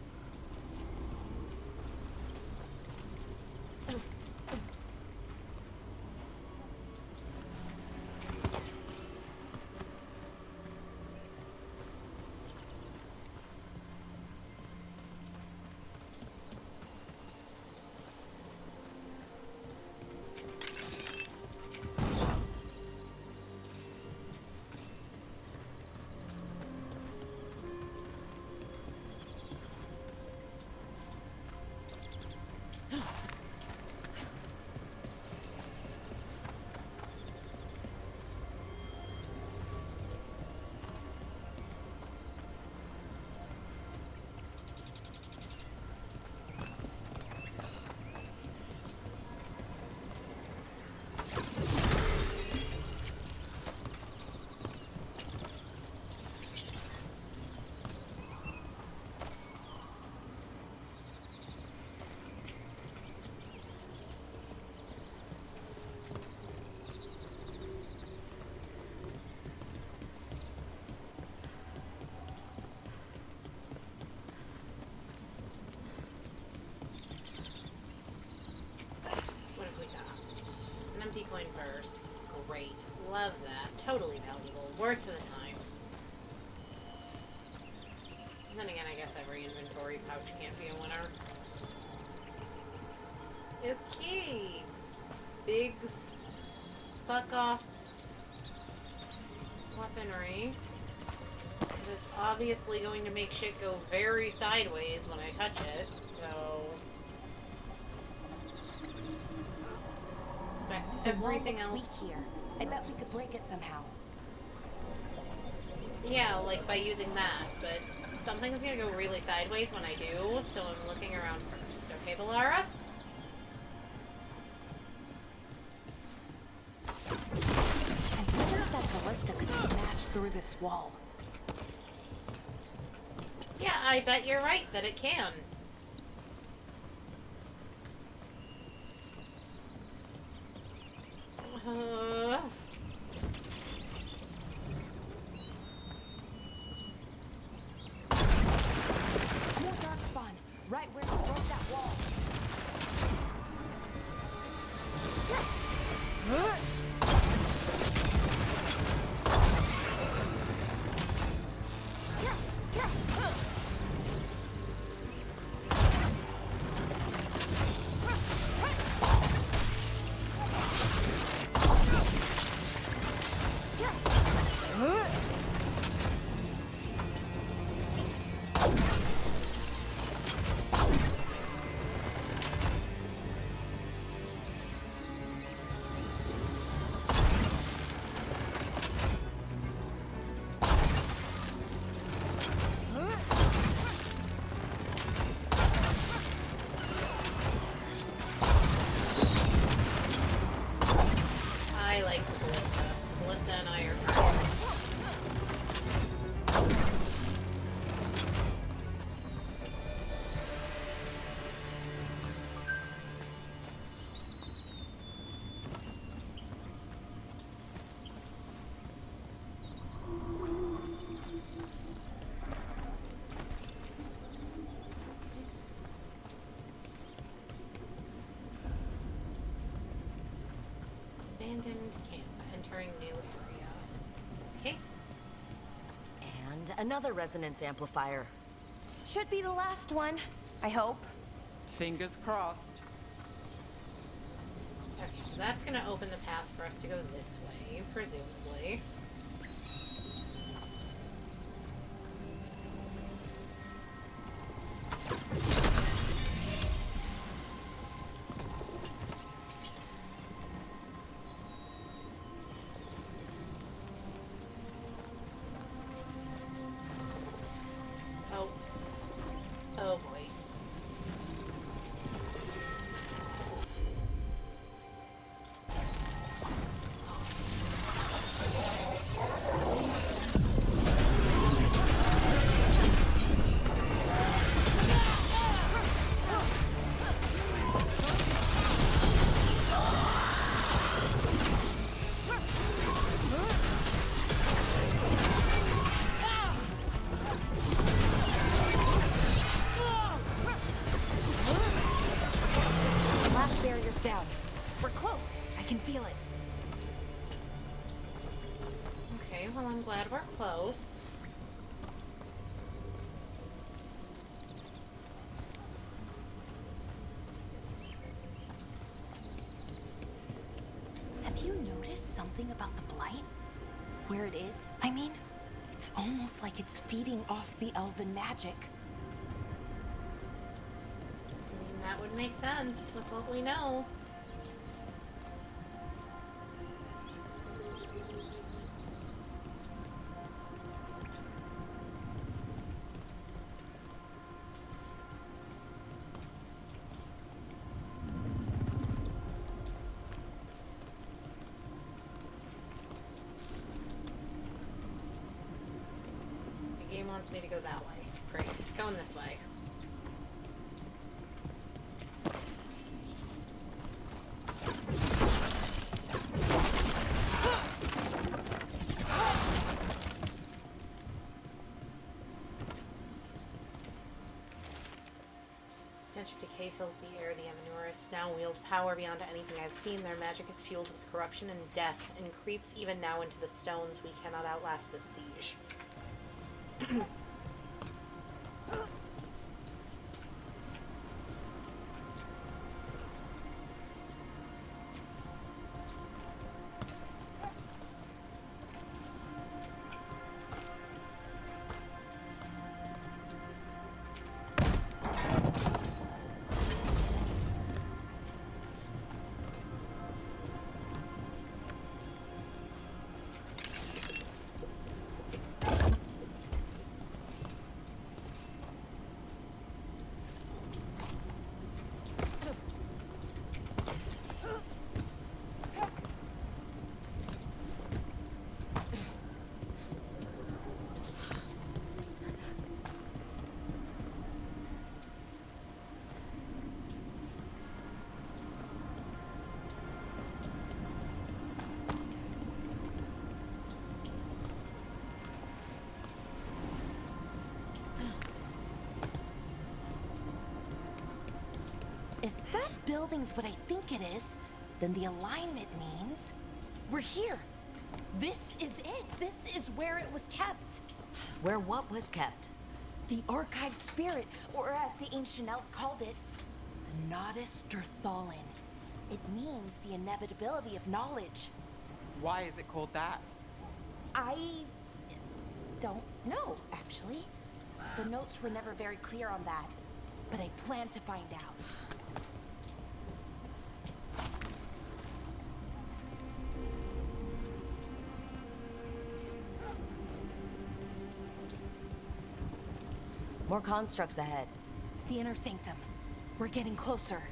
Coin purse. Great. Love that. Totally valuable. Worth the time. And then again, I guess every inventory pouch can't be a winner. Okay. Big fuck off weaponry. This is obviously going to make shit go very sideways when I touch it, so... everything else weak here. I bet we could break it somehow. Yeah, like by using that, but something's gonna go really sideways when I do, so I'm looking around first. Okay, Valara? I wonder if that ballista could smash through this wall. Yeah, I bet you're right that it can. More Darkspawn, right where you broke that wall. I like the ballista. Ballista and I are friends. Abandoned camp. Entering new area. Okay. And another resonance amplifier. Should be the last one, I hope. Fingers crossed. Okay, so that's gonna open the path for us to go this way, presumably. Oh boy. can feel it. Okay, well, I'm glad we're close. Have you noticed something about the blight? Where it is, I mean? It's almost like it's feeding off the elven magic. I mean, that would make sense with what we know. The game wants me to go that way. Great. Going this way. Stench of decay fills the air. The Avenurists now wield power beyond anything I've seen. Their magic is fueled with corruption and death, and creeps even now into the stones. We cannot outlast this siege. If that building's what I think it is, then the alignment means we're here. This is it. This is where it was kept. Where what was kept? The archive spirit, or as the ancient elves called it, the Nodus Durthalin. It means the inevitability of knowledge. Why is it called that? I don't know, actually. The notes were never very clear on that, but I plan to find out. More constructs ahead. The inner sanctum. We're getting closer.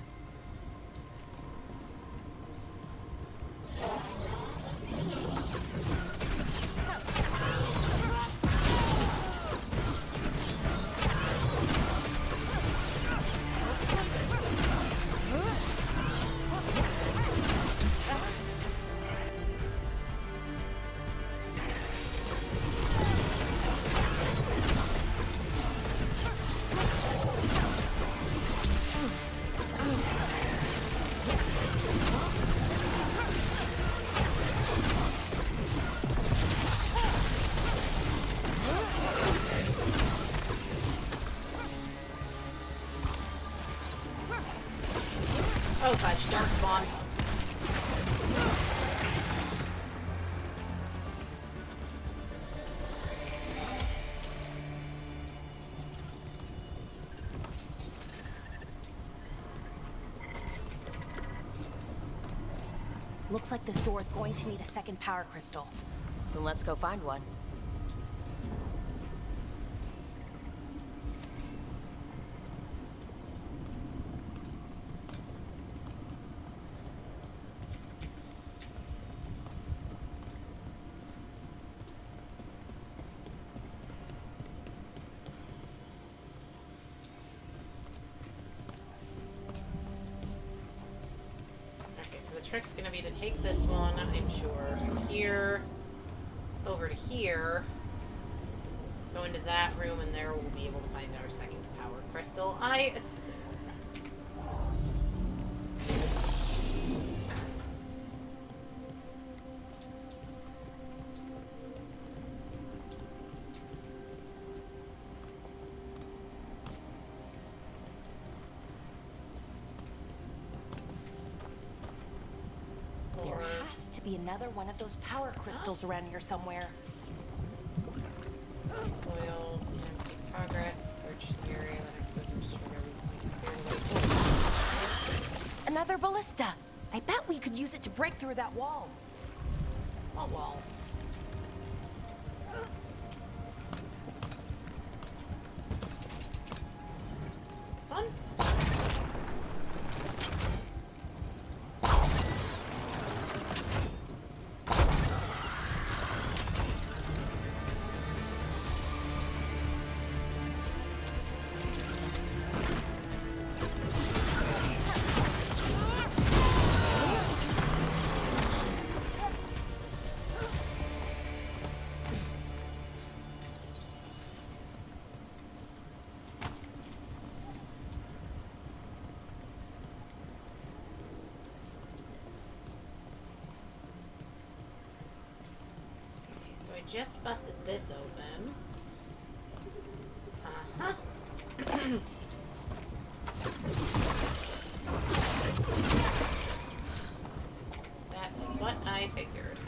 Oh, fudge. Dark spawn. Looks like this door is going to need a second power crystal. Then let's go find one. The trick's gonna be to take this one, I'm sure, from here over to here, go into that room, and there we'll be able to find our second power crystal, I assume. be another one of those power crystals around here somewhere. Oils, and progress. Search the area that exposes to every point. Another ballista. I bet we could use it to break through that wall. What wall? This one? I just busted this open. Uh-huh. That is what I figured.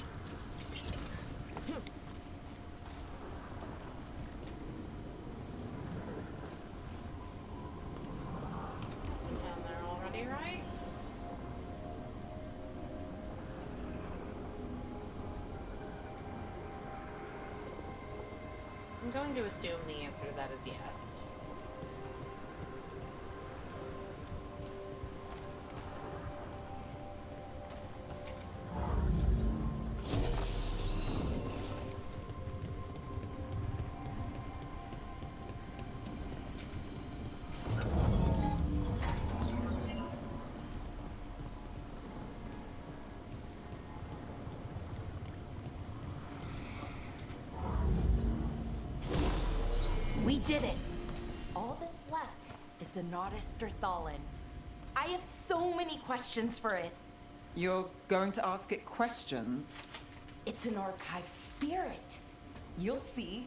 Down there already, right? I'm going to assume the answer to that is yes. We did it! All that's left is the Nodus Derthalin. I have so many questions for it. You're going to ask it questions? It's an archive spirit. You'll see.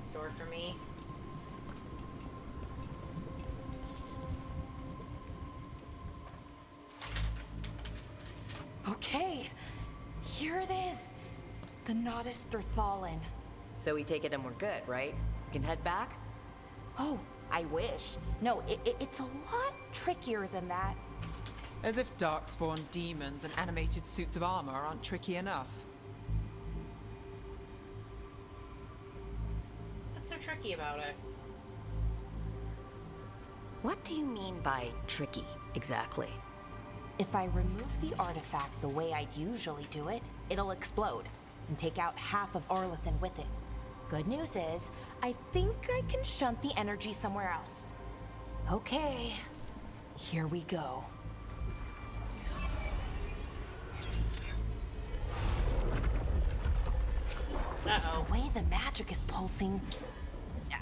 Store for me. Okay, here it is. The Nodus Derthalin. So we take it and we're good, right? We can head back? Oh, I wish. No, it's a lot trickier than that. As if darkspawn demons and animated suits of armor aren't tricky enough. What's so tricky about it? What do you mean by tricky, exactly? If I remove the artifact the way I'd usually do it, it'll explode and take out half of Arlathan with it. Good news is, I think I can shunt the energy somewhere else. Okay, here we go. Uh-oh. The way the magic is pulsing,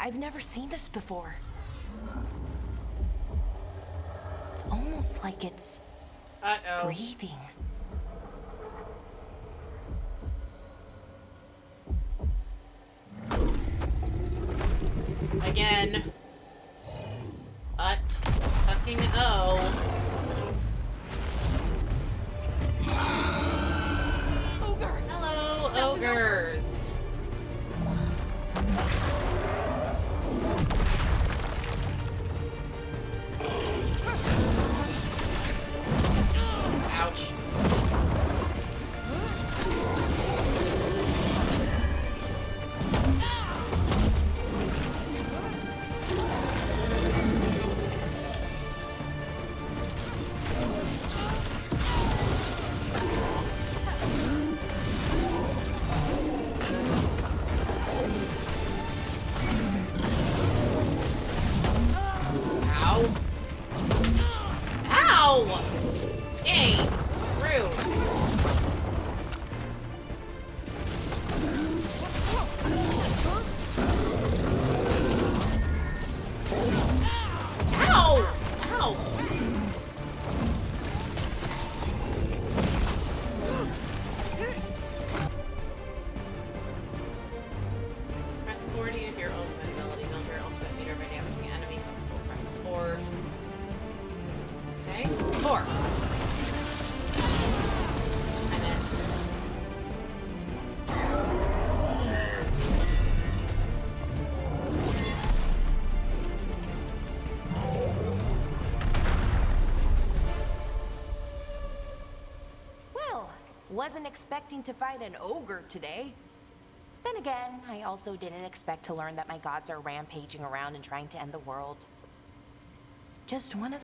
I've never seen this before. It's almost like it's breathing. Again. Fucking O. Ogre! Hello, ogres. Ow! Ow! Hey! Rude. Ow! Ow! Press 4 to use your ultimate ability. Build your ultimate meter by damaging enemies once full. Press 4. Okay. 4. I missed. Well, wasn't expecting to fight an ogre today. Then again, I also didn't expect to learn that my gods are rampaging around and trying to end the world. Just one of